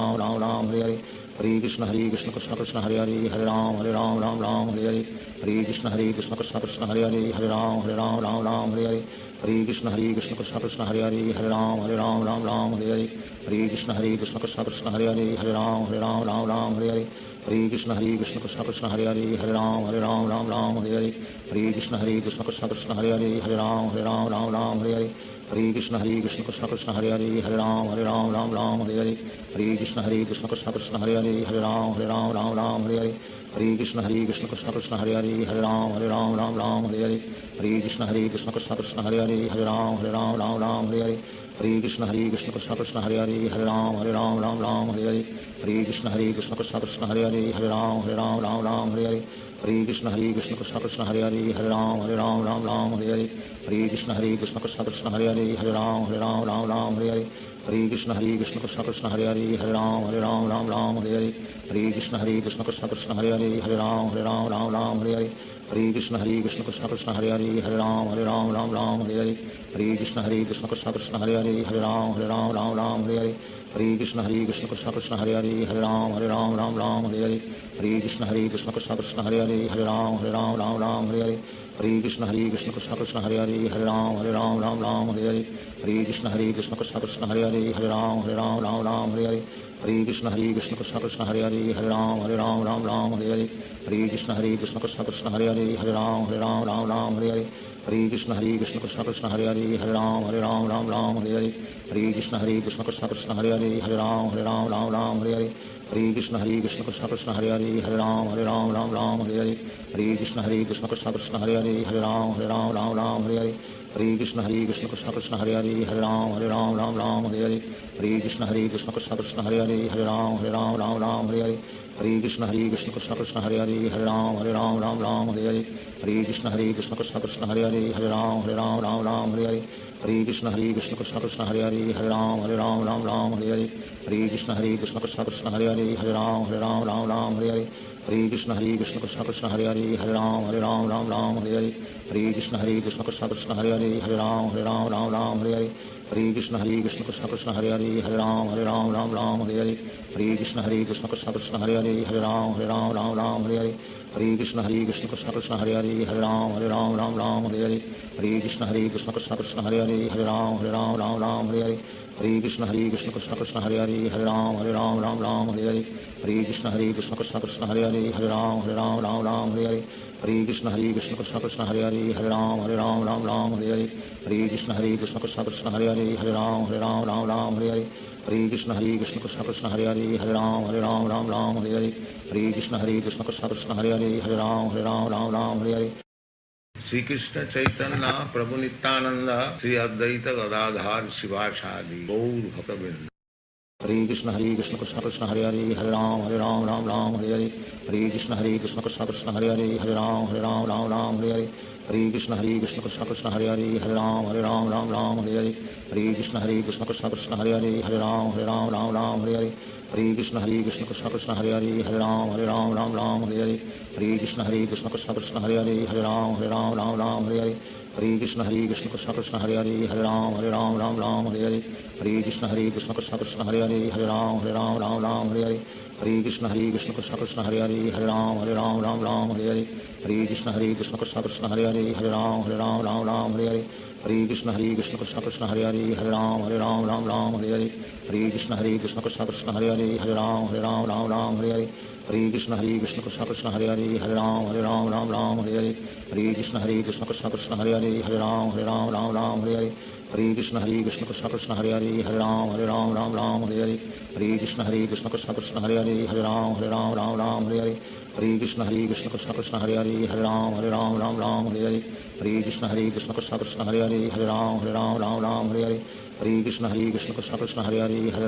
Hare Ram Hare Hare Krishna Krishna Krishna Hare Hare Hare Ram Hare Hare Krishna Krishna Krishna Hare Hare Hare Ram Hare Hare Krishna Krishna Krishna Hare Hare Hare Ram Hare Hare Krishna Krishna Krishna Hare Hare Hare Ram Hare Hare Krishna Krishna Krishna Hare Hare Hare Ram Hare Hare Krishna Krishna Krishna Hare Hare Hare Ram Hare Hare Krishna Krishna Krishna Hare Hare Hare Ram Hare Hare Krishna Krishna Krishna Hare Hare Hare Ram Hare Hare Krishna Krishna Krishna Hare Hare Hare Ram Hare Hare Krishna Krishna Krishna Hare Hare Hare Ram Hare Hare Krishna Krishna Krishna Hare Hare Hare Ram Hare Hare Krishna Krishna Krishna Hare Hare Hare Ram Hare Krishna Krishna Krishna Hare Hare Hare Ram Hare Krishna Krishna Krishna Hare Hare Hare Ram Hare Krishna Krishna Krishna Hare Hare Hare Ram Hare Krishna Krishna Krishna Hare Hare Hare Ram Hare Krishna Krishna Krishna Hare Hare Hare Ram Hare Krishna Krishna Krishna Hare Hare Hare Ram Hare Krishna Krishna Krishna Hare Hare Hare Ram Hare Krishna Krishna Krishna Hare Hare Hare Ram Hare Krishna Krishna Krishna Hare Hare Hare Ram Hare Krishna Krishna Krishna Hare Hare Hare Ram Hare Krishna Krishna Krishna Hare Hare Hare Ram Hare Krishna Krishna Krishna Hare Hare Hare Ram Hare Krishna Krishna Krishna Hare Hare Hare Ram Hare Krishna Krishna Krishna Hare Hare Hare Ram Hare Krishna Krishna Krishna Hare Hare Hare Ram Hare Krishna Krishna Krishna Hare Hare Hare Ram Hare Krishna Krishna Krishna Hare Hare Hare Ram Hare Krishna Krishna Krishna Hare Hare Hare Ram Hare Krishna Krishna Krishna Hare Hare Hare Ram Hare Krishna Krishna Krishna Hare Hare Hare Ram Hare Krishna Krishna Krishna Hare Hare Hare Ram Hare Hare Krishna Krishna Krishna Hare Hare Hare Ram Ram Ram Hare Hare Hare Krishna Krishna Krishna Hare Hare Hare Ram Ram Hare Hare Hare Krishna Krishna Krishna Hare Hare Hare Ram Ram Hare Hare Hare Krishna Krishna Krishna Hare Hare Hare Ram Ram Hare Hare Hare Krishna Krishna Krishna Hare Hare Hare Ram Ram Hare Hare Hare Krishna Krishna Krishna Hare Hare Hare Ram Ram Hare Hare Hare Krishna Krishna Krishna Hare Hare Hare Ram Ram Hare Hare Hare Krishna Krishna Krishna Hare Hare Hare Ram Ram Hare Hare Hare Krishna Krishna Krishna Hare Hare Hare Ram Ram Hare Hare Hare Krishna Krishna Krishna Hare Hare Hare Ram Ram Hare Hare Hare Krishna Krishna Krishna Hare Hare Hare Ram Ram Hare Hare Hare Krishna Krishna Krishna Hare Hare Hare Ram Hare Hare Shri Krishna Chaitanya Prabhu Nityanand Shri Advaita Gadadhar शिवासादि Gaur भक्तवृंद Hare Krishna Krishna Krishna Hare Hare Hare Ram Ram Hare Hare Hare Krishna Krishna Krishna Hare Hare Hare Ram Ram Hare Hare Hare Krishna Krishna Krishna Hare Hare Hare Ram Ram Hare Hare Hare Krishna Krishna Krishna Hare Hare Hare Ram Ram Hare Hare Hare Krishna Krishna Krishna Hare Hare Hare Ram Ram Hare Hare Hare Krishna Krishna Krishna Hare Hare Hare Ram Ram Hare Hare Hare Krishna Krishna Krishna Hare Hare Hare Ram Ram Hare Hare Hare Krishna Krishna Krishna Hare Hare Hare Ram Ram Hare Hare Hare Krishna Krishna Krishna Hare Hare Hare Ram Ram Hare Hare Hare Krishna Krishna Krishna Hare Hare Hare Ram Ram Hare Hare Hare Krishna Krishna Krishna Hare Hare Hare Ram Ram Hare Hare Hare Krishna Krishna Krishna Hare Hare Hare Ram Ram Hare Hare Hare Krishna Krishna Krishna Hare Hare Hare Ram Ram Hare Hare Hare Krishna Krishna Krishna Hare Hare Hare Ram Ram Hare Hare Hare Krishna Krishna Krishna Hare Hare Hare Ram Ram Hare Hare Hare Krishna Krishna Krishna Hare Hare Hare Ram Ram Hare Hare Hare Krishna Krishna Krishna Hare Hare Hare Ram Ram Hare Hare Hare Krishna Krishna Krishna Hare Hare Hare Ram Ram Hare Hare Hare Krishna Krishna Krishna Hare Hare Hare Ram Ram Hare Hare Hare Krishna Krishna Krishna Hare Hare Hare Ram Ram Hare Hare Hare Krishna Krishna Krishna Hare Hare Hare Ram Ram Hare Hare Hare Krishna Krishna Krishna Hare Hare Hare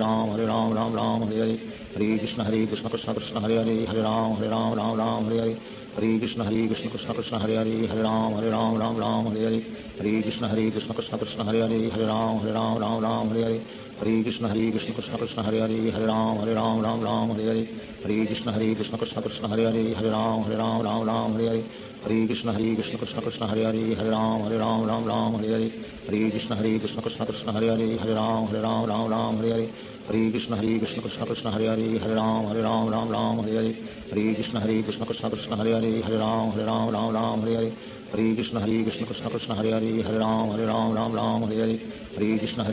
Ram Ram Hare Hare Hare Krishna Krishna Krishna Hare Hare Hare Ram Ram Hare Hare Hare Krishna Krishna Krishna Hare Hare Hare Ram Ram Hare Hare Hare Krishna Krishna Krishna Hare Hare Hare Ram Ram Hare Hare Hare Krishna Krishna Krishna Hare Hare Hare Ram Ram Hare Hare Hare Krishna Krishna Krishna Hare Hare Hare Ram Ram Hare Hare Hare Krishna Krishna Krishna Hare Hare Hare Ram Ram Hare Hare Hare Krishna Krishna Krishna Hare Hare Hare Ram Ram Hare Hare Hare Krishna Krishna Krishna Hare Hare Hare Ram Ram Hare Hare Hare Krishna Krishna Krishna Hare Hare Hare Ram Ram Hare Hare Hare Krishna Krishna Krishna Hare Hare Hare Ram Ram Hare Hare Hare Krishna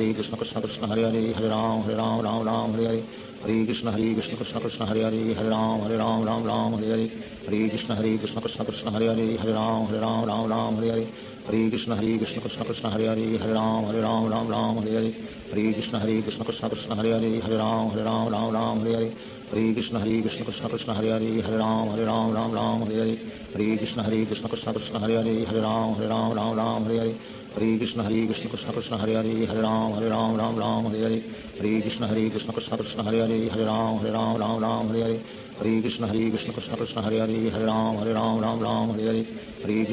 Krishna Krishna Hare Hare Hare Ram Ram Hare Hare Hare Krishna Krishna Krishna Hare Hare Hare Ram Ram Hare Hare Hare Krishna Krishna Krishna Hare Hare Hare Ram Ram Hare Hare Hare Krishna Krishna Krishna Hare Hare Hare Ram Ram Hare Hare Hare Krishna Krishna Krishna Hare Hare Hare Ram Ram Hare Hare Hare Krishna Krishna Krishna Hare Hare Hare Ram Ram Hare Hare Hare Krishna Krishna Krishna Hare Hare Hare Ram Ram Hare Hare Hare Krishna Krishna Krishna Hare Hare Hare Ram Ram Hare Hare Hare Krishna Krishna Krishna Hare Hare Hare Ram Ram Hare Hare Hare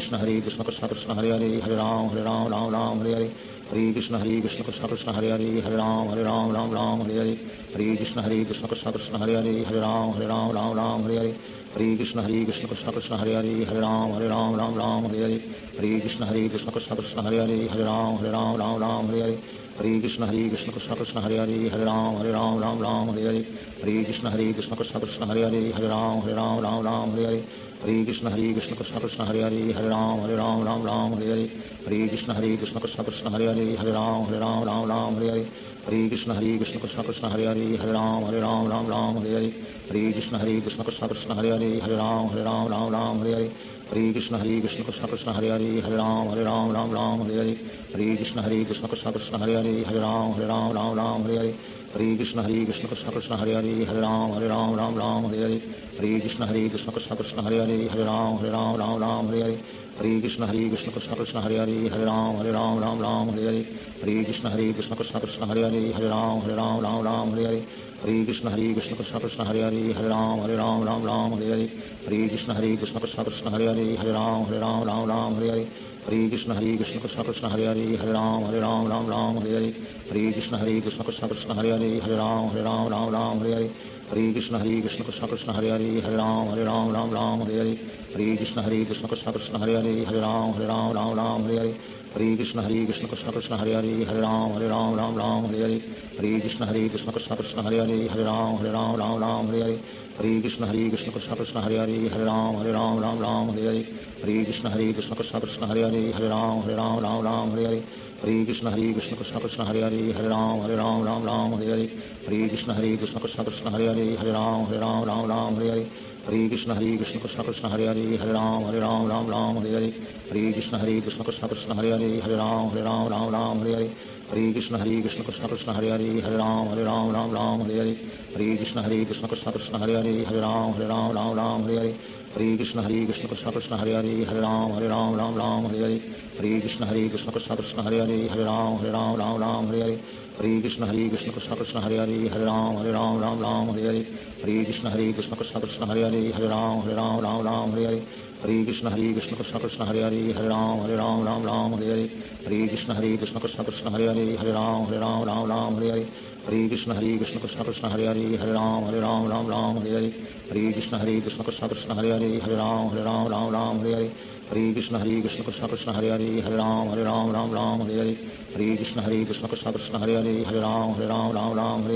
Krishna Krishna Krishna Hare Hare Hare Ram Ram Hare Hare Hare Krishna Krishna Krishna Hare Hare Hare Ram Ram Hare Hare Hare Krishna Krishna Krishna Hare Hare Hare Ram Ram Hare Hare Hare Krishna Krishna Krishna Hare Hare Hare Ram Ram Hare Hare Hare Krishna Krishna Krishna Hare Hare Hare Ram Ram Hare Hare Hare Krishna Krishna Krishna Hare Hare Hare Ram Ram Hare Hare Hare Krishna Krishna Krishna Hare Hare Hare Ram Ram Hare Hare Hare Krishna Krishna Krishna Hare Hare Hare Ram Ram Hare Hare Hare Krishna Krishna Krishna Hare Hare Hare Ram Ram Hare Hare Hare Krishna Krishna Krishna Hare Hare Hare Ram Ram Hare Hare Hare Krishna Krishna Krishna Hare Hare Hare Ram Ram Hare Hare Hare Krishna Krishna Krishna Hare Hare Hare Ram Ram Hare Hare Hare Krishna Krishna Krishna Hare Hare Hare Ram Ram Hare Hare Hare Krishna Krishna Krishna Hare Hare Hare Ram Ram Hare Hare Hare Krishna Krishna Krishna Hare Hare Hare Ram Ram Hare Hare Hare Krishna Krishna Krishna Hare Hare Hare Ram Ram Hare Hare Hare Krishna Krishna Krishna Hare Hare Hare Ram Ram Hare Hare Hare Krishna Krishna Krishna Hare Hare Hare Ram Ram Ram Hare Hare Hare Krishna Krishna Krishna Hare Hare Hare Ram Ram Hare Hare Hare Krishna Krishna Krishna Hare Hare Hare Ram Ram Hare Hare Hare Krishna Krishna Krishna Hare Hare Hare Ram Ram Hare Hare Hare Krishna Krishna Krishna Hare Hare Hare Ram Ram Hare Hare Hare Krishna Krishna Krishna Hare Hare Hare Ram Ram Hare Hare Hare Krishna Krishna Krishna Hare Hare Hare Ram Ram Hare Hare Hare Krishna Krishna Krishna Hare Hare Hare Ram Ram Hare Hare Hare Krishna Krishna Krishna Hare Hare Hare Ram Ram Hare Hare Hare Krishna Krishna Krishna Hare Hare Hare Ram Ram Hare Hare Hare Krishna Krishna Krishna Hare Hare Hare Ram Ram Hare Hare Hare Krishna Krishna Krishna Hare Hare Hare Ram Ram Hare Hare Hare Krishna Krishna Krishna Hare Hare Hare Ram Ram Hare Hare Hare Krishna Krishna Krishna Hare Hare Hare Ram Ram Hare Hare Hare Krishna Krishna Krishna Hare Hare Hare Ram Ram Hare Hare Hare Krishna Krishna Krishna Hare Hare Hare Ram Ram Hare Hare Hare Krishna Krishna Krishna Hare Hare Hare Ram Ram Hare Hare Hare Krishna Krishna Krishna Hare Hare Hare Ram Ram Hare Hare Hare Krishna Krishna Krishna Hare Hare Hare Ram Ram Hare Hare Hare Krishna Krishna Krishna Hare Hare Hare Ram Ram Hare Hare Hare Krishna Krishna Krishna Hare Hare Hare Ram Ram Hare Hare Hare Krishna Krishna Krishna Hare Hare Hare Ram Ram Hare Hare Hare Krishna Krishna Krishna Hare Hare Hare Ram Ram Hare Hare Hare Krishna Krishna Krishna Hare Hare Hare Ram Ram Hare Hare Hare Krishna Krishna Krishna Hare Hare Hare Ram Ram Hare Hare Hare Krishna Krishna Krishna Hare Hare Hare Ram Ram Hare Hare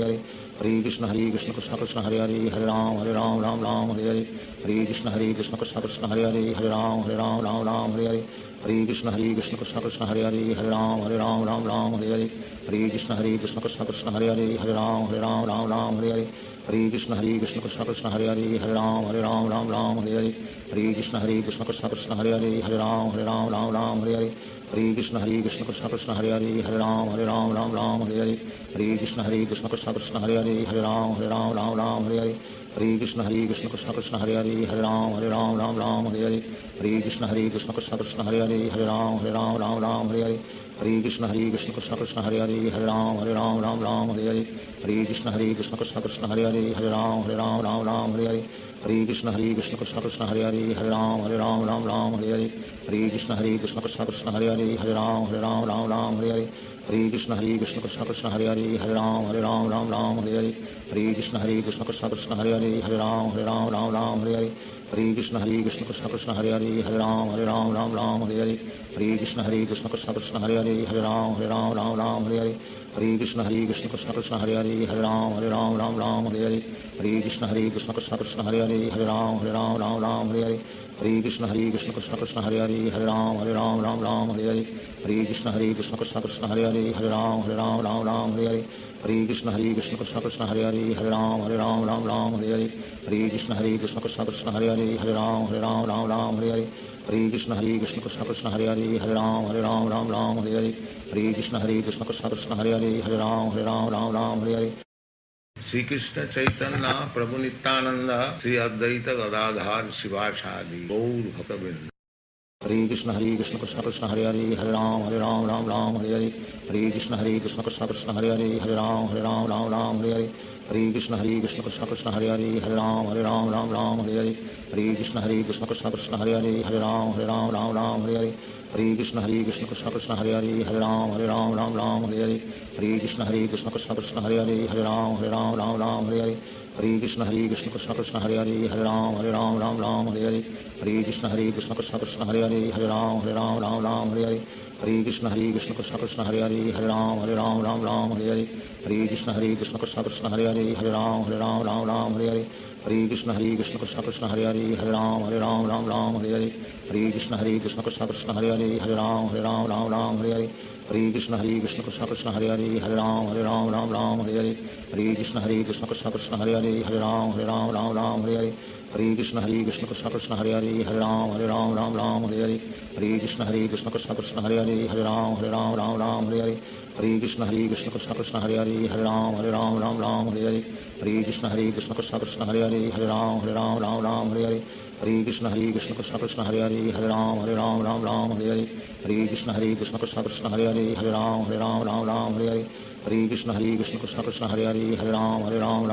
Hare Krishna Krishna Krishna Hare Hare Hare Ram Ram Hare Hare Hare Krishna Krishna Krishna Hare Hare Hare Ram Ram Hare Hare Hare Krishna Krishna Krishna Hare Hare Hare Ram Ram Hare Hare Hare Krishna Krishna Krishna Hare Hare Hare Ram Ram Hare Hare Hare Krishna Krishna Krishna Hare Hare Hare Ram Ram Hare Hare Hare Krishna Krishna Krishna Hare Hare Hare Ram Ram Hare Hare Hare Krishna Krishna Krishna Hare Hare Hare Ram Ram Hare Hare Hare Krishna Krishna Krishna Hare Hare Hare Ram Ram Hare Hare Hare Krishna Krishna Krishna Hare Hare Hare Ram Ram Hare Hare Hare Krishna Krishna Krishna Hare Hare Hare Ram Ram Hare Hare Hare Krishna Krishna Krishna Hare Hare Hare Ram Ram Hare Hare Hare Krishna Krishna Krishna Hare Hare Hare Ram Ram Hare Hare Hare Krishna Krishna Krishna Hare Hare Hare Ram Ram Hare Hare Hare Krishna Krishna Krishna Hare Hare Hare Ram Ram Hare Hare Hare Krishna Krishna Krishna Hare Hare Hare Ram Ram Hare Hare Hare Krishna Krishna Krishna Hare Hare Hare Ram Ram Hare Hare Hare Krishna Krishna Krishna Hare Hare Hare Ram Ram Hare Hare Hare Krishna Krishna Krishna Hare Hare Hare Ram Ram Hare Hare Hare Krishna Krishna Krishna Hare Hare Hare Ram Ram Hare Hare Hare Krishna Krishna Krishna Hare Hare Hare Ram Ram Hare Hare Hare Krishna Krishna Krishna Hare Hare Hare Ram Ram Hare Hare Hare Krishna Krishna Krishna Hare Hare Hare Ram Ram Hare Hare Hare Krishna Krishna Krishna Hare Hare Hare Ram Ram Hare Hare Hare Krishna Krishna Krishna Hare Hare Hare Ram Hare Hare Shri Krishna Chaitanya Prabhu Nityanand Shri Advaita Gadadhar शिवासादि Gaur भक्तवृंद Hare Krishna Krishna Krishna Hare Hare Hare Ram Ram Hare Hare Hare Krishna Krishna Krishna Hare Hare Hare Ram Hare Hare Hare Krishna Krishna Krishna Hare Hare Hare Ram Hare Hare Hare Krishna Krishna Krishna Hare Hare Hare Ram Hare Hare Hare Krishna Krishna Krishna Hare Hare Hare Ram Hare Hare Hare Krishna Krishna Krishna Hare Hare Hare Ram Hare Hare Hare Krishna Krishna Krishna Hare Hare Hare Ram Hare Hare Hare Krishna Krishna Krishna Hare Hare Hare Ram Hare Hare Hare Krishna Krishna Krishna Hare Hare Hare Ram Hare Hare Hare Krishna Krishna Krishna Hare Hare Hare Ram Hare Hare Hare Krishna Krishna Krishna Hare Hare Hare Ram Hare Hare Hare Krishna Krishna Krishna Hare Hare Hare Ram Hare Hare Hare Krishna Krishna Krishna Hare Hare Hare Ram Hare Hare Hare Krishna Krishna Krishna Hare Hare Hare Ram Hare Hare Hare Krishna Krishna Krishna Hare Hare Hare Ram Hare Hare Hare Krishna Krishna Krishna Hare Hare Hare Ram Hare Hare Hare Krishna Krishna Krishna Hare Hare Hare Ram Hare Hare Hare Krishna Krishna Krishna Hare Hare Hare Ram Hare Hare Hare Krishna Krishna Krishna Hare Hare Hare Ram Hare Hare Hare Krishna Krishna Krishna Hare Hare Hare Ram Hare Hare Hare Krishna Krishna Krishna Hare Hare Hare Ram Hare Hare Hare Krishna Krishna Krishna Hare Hare Hare Ram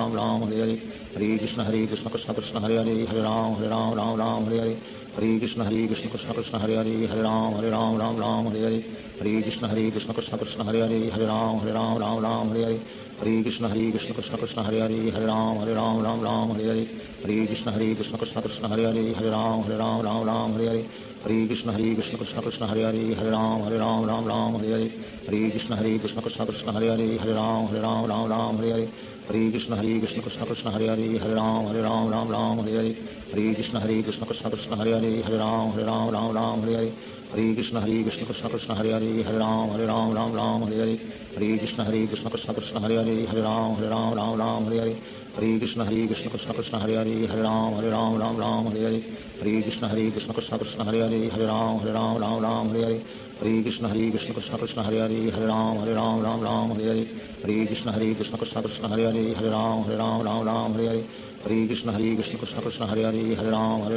Hare Hare Hare Krishna Krishna Krishna Hare Hare Hare Ram Hare Hare Hare Krishna Krishna Krishna Hare Hare Hare Ram Ram Ram Hare Hare Hare Krishna Krishna Krishna Hare Hare Hare Ram Ram Hare Hare Hare Krishna Krishna Krishna Hare Hare Hare Ram Ram Hare Hare Hare Krishna Krishna Krishna Hare Hare Hare Ram Hare Hare Hare Krishna Krishna Krishna Hare Hare Hare Ram Hare Hare Hare Krishna Krishna Krishna Hare Hare Hare Ram Hare Hare Hare Krishna Krishna Krishna Hare Hare Hare Ram Hare Hare Hare Krishna Krishna Krishna Hare Hare Hare Ram Hare Hare Hare Krishna Krishna Krishna Hare Hare Hare Ram Hare Hare Hare Krishna Krishna Krishna Hare Hare Hare Ram Hare Hare Hare Krishna Krishna Krishna Hare Hare Hare Ram Hare Hare Hare Krishna Krishna Krishna Hare Hare Hare Ram Hare Hare Hare Krishna Krishna Krishna Hare Hare Hare Ram Hare Hare Hare Krishna Krishna Krishna Hare Hare Hare Ram Hare Hare Hare Krishna Krishna Krishna Hare Hare Hare Ram Hare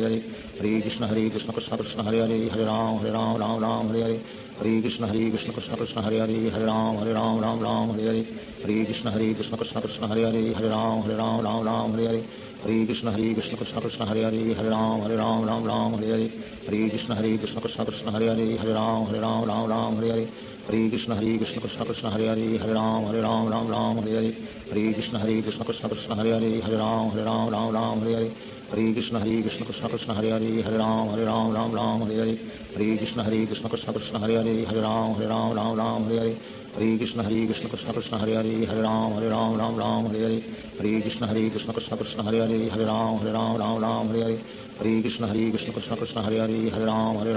Hare Hare Krishna Krishna Krishna Hare Hare Hare Ram Hare Hare Hare Krishna Krishna Krishna Hare Hare Hare Ram Hare Hare Hare Krishna Krishna Krishna Hare Hare Hare Ram Hare Hare Hare Krishna Krishna Krishna Hare Hare Hare Ram Hare Hare Hare Krishna Krishna Krishna Hare Hare Hare Ram Hare Hare Hare Krishna Krishna Krishna Hare Hare Hare Ram Hare Hare Hare Krishna Krishna Krishna Hare Hare Hare Ram Hare Hare Hare Krishna Krishna Krishna Hare Hare Hare Ram Hare Hare Hare Krishna Krishna Krishna Hare Hare Hare Ram Hare Hare Hare Krishna Krishna Krishna Hare Hare Hare Ram Hare Hare Hare Krishna Krishna Krishna Hare Hare Hare Ram Hare Hare Hare Krishna Krishna Krishna Hare Hare Hare Ram Hare Hare Hare Krishna Krishna Krishna Hare Hare Hare Ram Hare Hare Hare Krishna Krishna Krishna Hare Hare Hare Ram Hare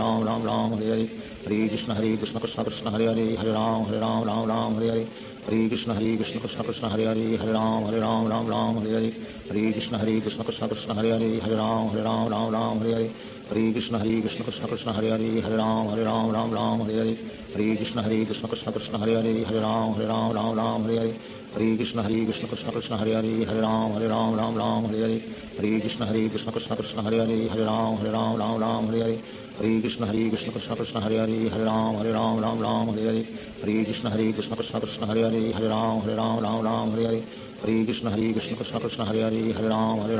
Hare Hare Krishna Krishna Krishna Hare Hare Hare Ram Hare Hare Hare Krishna Krishna Krishna Hare Hare Hare Ram Hare Hare Hare Krishna Krishna Krishna Hare Hare Hare Ram Hare Hare Hare Krishna Krishna Krishna Hare Hare Hare Ram Hare Hare Hare Krishna Krishna Krishna Hare Hare Hare Ram Hare Hare Hare Krishna Krishna Krishna Hare Hare Hare Ram Hare Hare Hare Krishna Krishna Krishna Hare Hare Hare Ram Hare Hare Hare Krishna Krishna Krishna Hare Hare Hare Ram Hare Hare Hare Krishna Krishna Krishna Hare Hare Hare Ram Hare Hare Hare Krishna Krishna Krishna Hare Hare Hare Ram Hare Hare Hare Krishna Krishna Krishna Hare Hare Hare Ram Hare Hare Hare Krishna Krishna Krishna Hare Hare Hare Ram Hare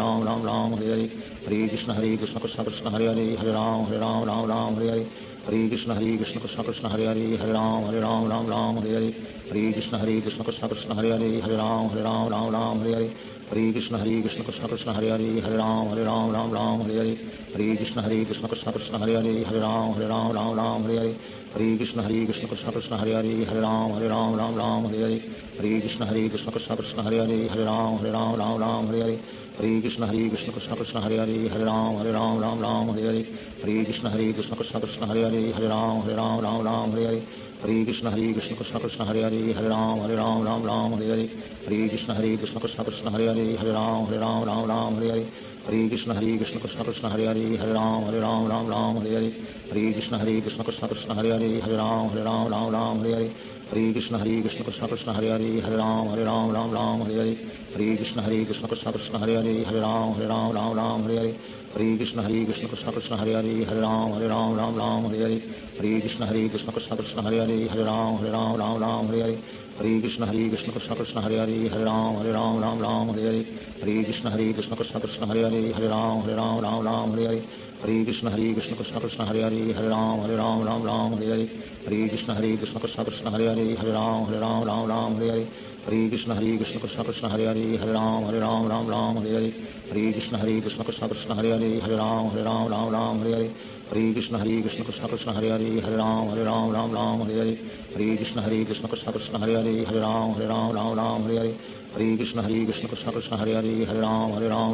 Hare Hare Krishna Krishna Krishna Hare Hare Hare Ram Hare Hare Hare Krishna Krishna Krishna Hare Hare Hare Ram Hare Hare Hare Krishna Krishna Krishna Hare Hare Hare Ram Hare Hare Hare Krishna Krishna Krishna Hare Hare Hare Ram Hare Hare Hare Krishna Krishna Krishna Hare Hare Hare Ram Hare Hare Hare Krishna Krishna Krishna Hare Hare Hare Ram Hare Hare Hare Krishna Krishna Krishna Hare Hare Hare Ram Hare Hare Hare Krishna Krishna Krishna Hare Hare Hare Ram Hare Hare Hare Krishna Krishna Krishna Hare Hare Hare Ram Hare Hare Hare Krishna Krishna Krishna Hare Hare Hare Ram Hare Hare Hare Krishna Krishna Krishna Hare Hare Hare Ram Hare Hare Hare Krishna Krishna Krishna Hare Hare Hare Ram Hare Hare Hare Krishna Krishna Krishna Hare Hare Hare Ram Hare Hare Hare Krishna Krishna Krishna Hare Hare Hare Ram Hare Hare Hare Krishna Krishna Krishna Hare Hare Hare Ram Hare Hare Hare Krishna Krishna Krishna Hare Hare Hare Ram Hare Hare Hare Krishna Krishna Krishna Hare Hare Hare Ram Hare Hare Hare Krishna Krishna Krishna Hare Hare Hare Ram Hare Hare Hare Krishna Krishna Krishna Hare Hare Hare Ram Hare Hare Hare Krishna Krishna Krishna Hare Hare Hare Ram Hare Hare Hare Krishna Krishna Krishna Hare Hare Hare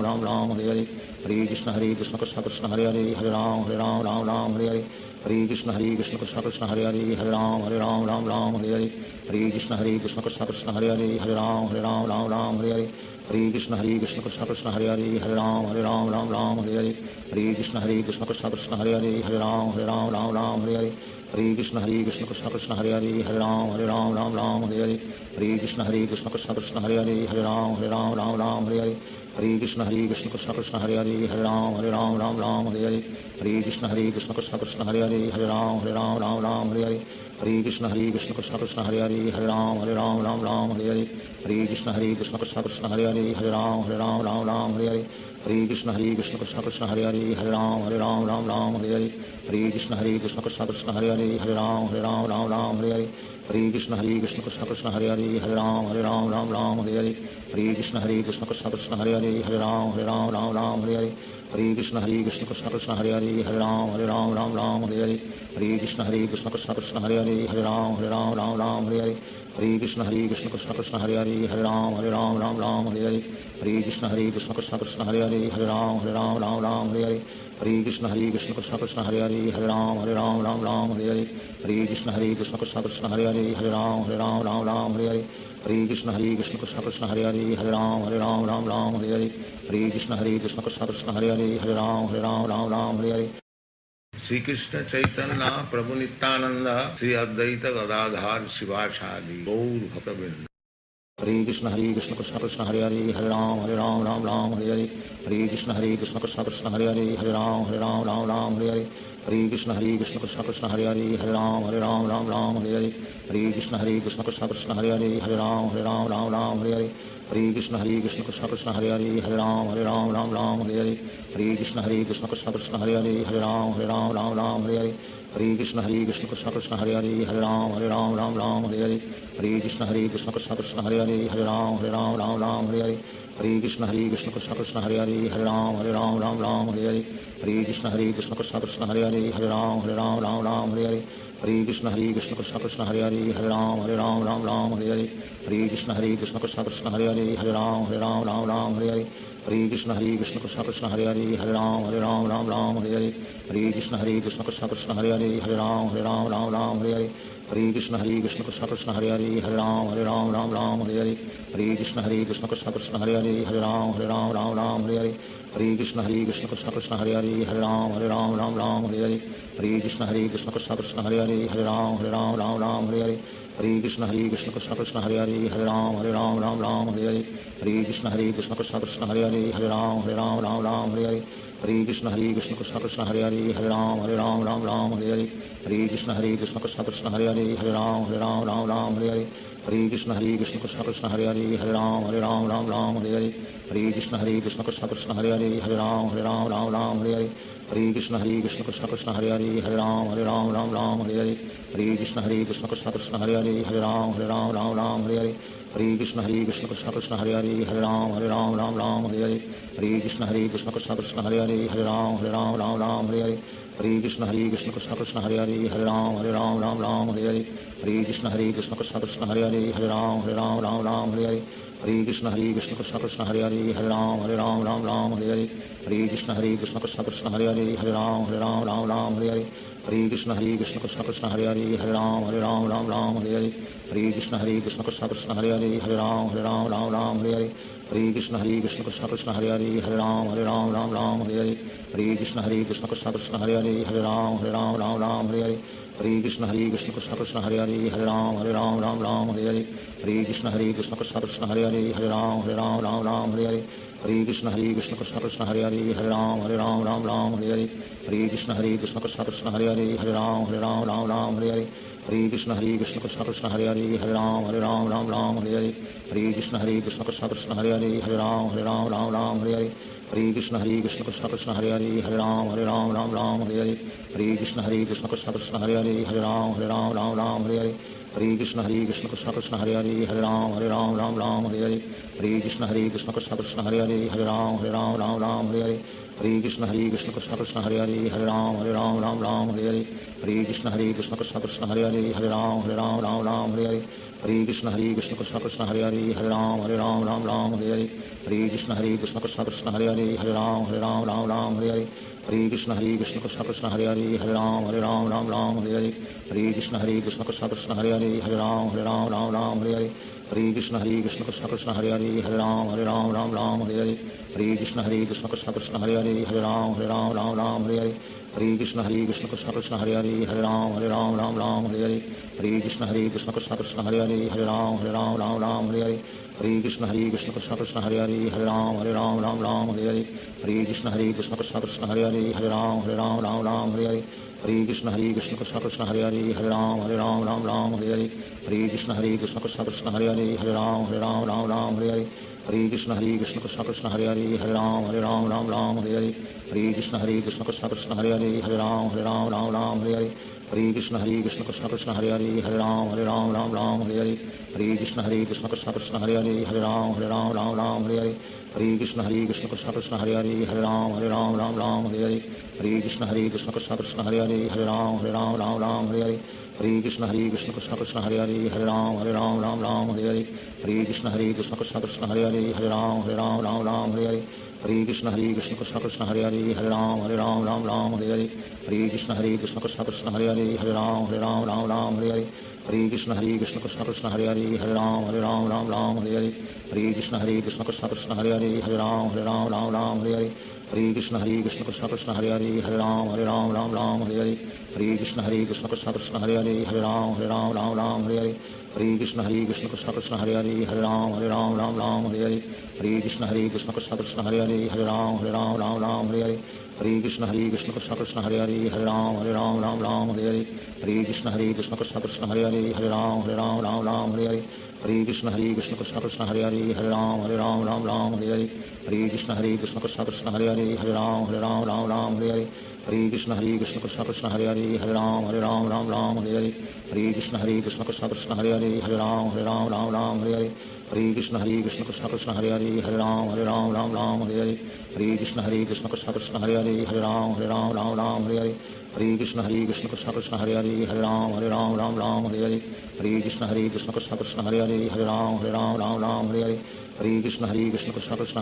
Ram Hare Hare Hare Krishna Krishna Krishna Hare Hare Hare Ram Hare Hare Hare Krishna Krishna Krishna Hare Hare Hare Ram Hare Hare Hare Krishna Krishna Krishna Hare Hare Hare Ram Hare Hare Hare Krishna Krishna Krishna Hare Hare Hare Ram Hare Hare Hare Krishna Krishna Krishna Hare Hare Hare Ram Hare Hare Hare Krishna Krishna Krishna Hare Hare Hare Ram Hare Hare Hare Krishna Krishna Krishna Hare Hare Hare Ram Hare Hare Hare Krishna Krishna Krishna Hare Hare Hare Ram Hare Hare Hare Krishna Krishna Krishna Hare Hare Hare Ram Hare Hare Hare Krishna Krishna Krishna Hare Hare Hare Ram Hare Hare Hare Krishna Krishna Krishna Hare Hare Hare Ram Hare Hare Hare Krishna Krishna Krishna Hare Hare Hare Ram Hare Hare Hare Krishna Krishna Krishna Hare Hare Hare Ram Ram Ram Hare Hare Hare Krishna Krishna Krishna Hare Hare Hare Ram Ram Hare Hare Hare Krishna Krishna Krishna Hare Hare Hare Ram Ram Hare Hare Hare Krishna Krishna Krishna Hare Hare Hare Ram Ram Hare Hare Hare Krishna Krishna Krishna Hare Hare Hare Ram Ram Hare Hare Hare Krishna Krishna Krishna Hare Hare Hare Ram Ram Hare Hare Hare Krishna Krishna Krishna Hare Hare Hare Ram Ram Hare Hare Hare Krishna Krishna Krishna Hare Hare Hare Ram Ram Hare Hare Hare Krishna Krishna Krishna Hare Hare Hare Ram Ram Hare Hare Hare Krishna Krishna Krishna Hare Hare Hare Ram Ram Hare Hare Hare Krishna Krishna Krishna Hare Hare Hare Ram Ram Hare Hare Hare Krishna Krishna Krishna Hare Hare Hare Ram Ram Hare Hare Shri Krishna Chaitanya Prabhu Nityanand Shri Advaita Gadadhar शिवासादि Gaur भक्तवृंद। Hare Krishna Krishna Krishna Hare Hare Hare Ram Ram Hare Hare Hare Krishna Krishna Krishna Hare Hare Hare Ram Ram Hare Hare Hare Krishna Krishna Krishna Hare Hare Hare Ram Ram Hare Hare Hare Krishna Krishna Krishna Hare Hare Hare Ram Ram Hare Hare Hare Krishna Krishna Krishna Hare Hare Hare Ram Ram Hare Hare Hare Krishna Krishna Krishna Hare Hare Hare Ram Ram Hare Hare Hare Krishna Krishna Krishna Hare Hare Hare Ram Ram Hare Hare Hare Krishna Krishna Krishna Hare Hare Hare Ram Ram Hare Hare Hare Krishna Krishna Krishna Hare Hare Hare Ram Ram Hare Hare Hare Krishna Krishna Krishna Hare Hare Hare Ram Ram Hare Hare Hare Krishna Krishna Krishna Hare Hare Hare Ram Ram Hare Hare Hare Krishna Krishna Krishna Hare Hare Hare Ram Ram Hare Hare Hare Krishna Krishna Krishna Hare Hare Hare Ram Ram Hare Hare Hare Krishna Krishna Krishna Hare Hare Hare Ram Ram Hare Hare Hare Krishna Krishna Krishna Hare Hare Hare Ram Ram Hare Hare Hare Krishna Krishna Krishna Hare Hare Hare Ram Ram Hare Hare Hare Krishna Krishna Krishna Hare Hare Hare Ram Ram Hare Hare Hare Krishna Krishna Krishna Hare Hare Hare Ram Ram Hare Hare Hare Krishna Krishna Krishna Hare Hare Hare Ram Ram Hare Hare Hare Krishna Krishna Krishna Hare Hare Hare Ram Ram Hare Hare Hare Krishna Krishna Krishna Hare Hare Hare Ram Ram Hare Hare Hare Krishna Krishna Krishna Hare Hare Hare Ram Ram Hare Hare Hare Krishna Krishna Krishna Hare Hare Hare Ram Ram Hare Hare Hare Krishna Krishna Krishna Hare Hare Hare Ram Ram Hare Hare Hare Krishna Krishna Krishna Hare Hare Hare Ram Ram Hare Hare Hare Krishna Krishna Krishna Hare Hare Hare Ram Ram Hare Hare Hare Krishna Krishna Krishna Hare Hare Hare Ram Ram Hare Hare Hare Krishna Krishna Krishna Hare Hare Hare Ram Ram Hare Hare Hare Krishna Krishna Krishna Hare Hare Hare Ram Ram Hare Hare Hare Krishna Krishna Krishna Hare Hare Hare Ram Ram Hare Hare Hare Krishna Krishna Krishna Hare Hare Hare Ram Ram Hare Hare Hare Krishna Krishna Krishna Hare Hare Hare Ram Ram Hare Hare Hare Krishna Krishna Krishna Hare Hare Hare Ram Ram Hare Hare Hare Krishna Krishna Krishna Hare Hare Hare Ram Ram Hare Hare Hare Krishna Krishna Krishna Hare Hare Hare Ram Ram Hare Hare Hare Krishna Krishna Krishna Hare Hare Hare Ram Ram Hare Hare Hare Krishna Krishna Krishna Hare Hare Hare Ram Ram Hare Hare Hare Krishna Krishna Krishna Hare Hare Hare Ram Ram Hare Hare Hare Krishna Krishna Krishna Hare Hare Hare Ram Ram Hare Hare Hare Krishna Krishna Krishna Hare Hare Hare Ram Ram Hare Hare Hare Krishna Krishna Krishna Hare Hare Hare Ram Ram Hare Hare Hare Krishna Krishna Krishna Hare Hare Hare Ram Ram Hare Hare Hare Krishna Krishna Krishna Hare Hare Hare Ram Ram Hare Hare Hare Krishna Krishna Krishna Hare Hare Hare Ram Ram Hare Hare Hare Krishna Krishna Krishna Hare Hare Hare Ram Ram Hare Hare Hare Krishna Krishna Krishna Hare Hare Hare Ram Ram Hare Hare Hare Krishna Krishna Krishna Hare Hare Hare Ram Ram Hare Hare Hare Krishna Krishna Krishna Hare Hare Hare Ram Ram Hare Hare Hare Krishna Krishna Krishna Hare Hare Hare Ram Ram Hare Hare Hare Krishna Krishna Krishna Hare Hare Hare Ram Ram Hare Hare Hare Krishna Krishna Krishna Hare Hare Hare Ram Ram Hare Hare Hare Krishna Krishna Krishna Hare Hare Hare Ram Ram Hare Hare Hare Krishna Krishna Krishna Hare Hare Hare Ram Ram Hare Hare Hare Krishna Krishna Krishna Hare Hare Hare Ram Ram Hare Hare Hare Krishna Krishna Krishna Hare Hare Hare Ram Ram Hare Hare Hare Krishna Krishna Krishna Hare Hare Hare Ram Ram Hare Hare Hare Krishna Krishna Krishna Hare Hare Hare Ram Ram Hare Hare Hare Krishna Krishna Krishna Hare Hare Hare Ram Ram Hare Hare Hare Krishna Krishna Krishna Hare Hare Hare Ram Ram Hare Hare Hare Krishna Krishna Krishna Hare Hare Hare Ram Ram Hare Hare Hare Krishna Krishna Krishna Hare Hare Hare Ram Ram Ram Hare Hare Hare Krishna Krishna Krishna Hare Hare Hare Ram Ram Hare Hare Hare Krishna Krishna Krishna Hare Hare Hare Ram Ram Hare Hare Hare Krishna Krishna Krishna Hare Hare Hare Ram Ram Hare Hare Hare Krishna Krishna Krishna Hare Hare Hare Ram Ram Hare Hare Hare Krishna Krishna Krishna Hare Hare Hare Ram Ram Hare Hare Hare Krishna Krishna Krishna Hare Hare Hare Ram Ram Hare Hare Hare Krishna Krishna Krishna Hare Hare Hare Ram Hare Hare Hare Krishna Krishna Krishna Hare Hare Hare Ram Hare Hare Hare Krishna Krishna Krishna Hare Hare Hare Ram Hare Hare Hare Krishna Krishna Krishna Hare Hare Hare Ram Hare Hare Hare Krishna Krishna Krishna Hare Hare Hare Ram Hare Hare Hare Krishna Krishna Krishna Hare Hare Hare Ram Hare Hare Hare Krishna Krishna Krishna Hare Hare Hare Ram Hare Hare Hare Krishna Krishna Krishna Hare Hare Hare Ram Hare Hare Hare Krishna Krishna Krishna Hare Hare Hare Ram Hare Hare Hare Krishna Krishna Krishna Hare Hare Hare Ram Hare Hare Hare Krishna Krishna Krishna Hare Hare Hare Ram Hare Hare Hare Krishna Krishna Krishna Hare Hare Hare Ram Hare Hare Hare Krishna Krishna Krishna Hare Hare Hare Ram Hare Hare Hare Krishna Krishna Krishna Hare Hare Hare Ram Hare Hare Hare Krishna Krishna Krishna Hare Hare Hare Ram Hare Hare Hare Krishna Krishna Krishna Hare Hare Hare Ram Hare Hare Hare Krishna Krishna Krishna Hare Hare Hare Ram Hare Hare Hare Krishna Krishna Krishna Hare Hare Hare Ram Hare Hare Hare Krishna Krishna Krishna Hare Hare Hare Ram Hare Hare Hare Krishna Krishna Krishna Hare Hare Hare Ram Hare Hare Hare Krishna Krishna Krishna Hare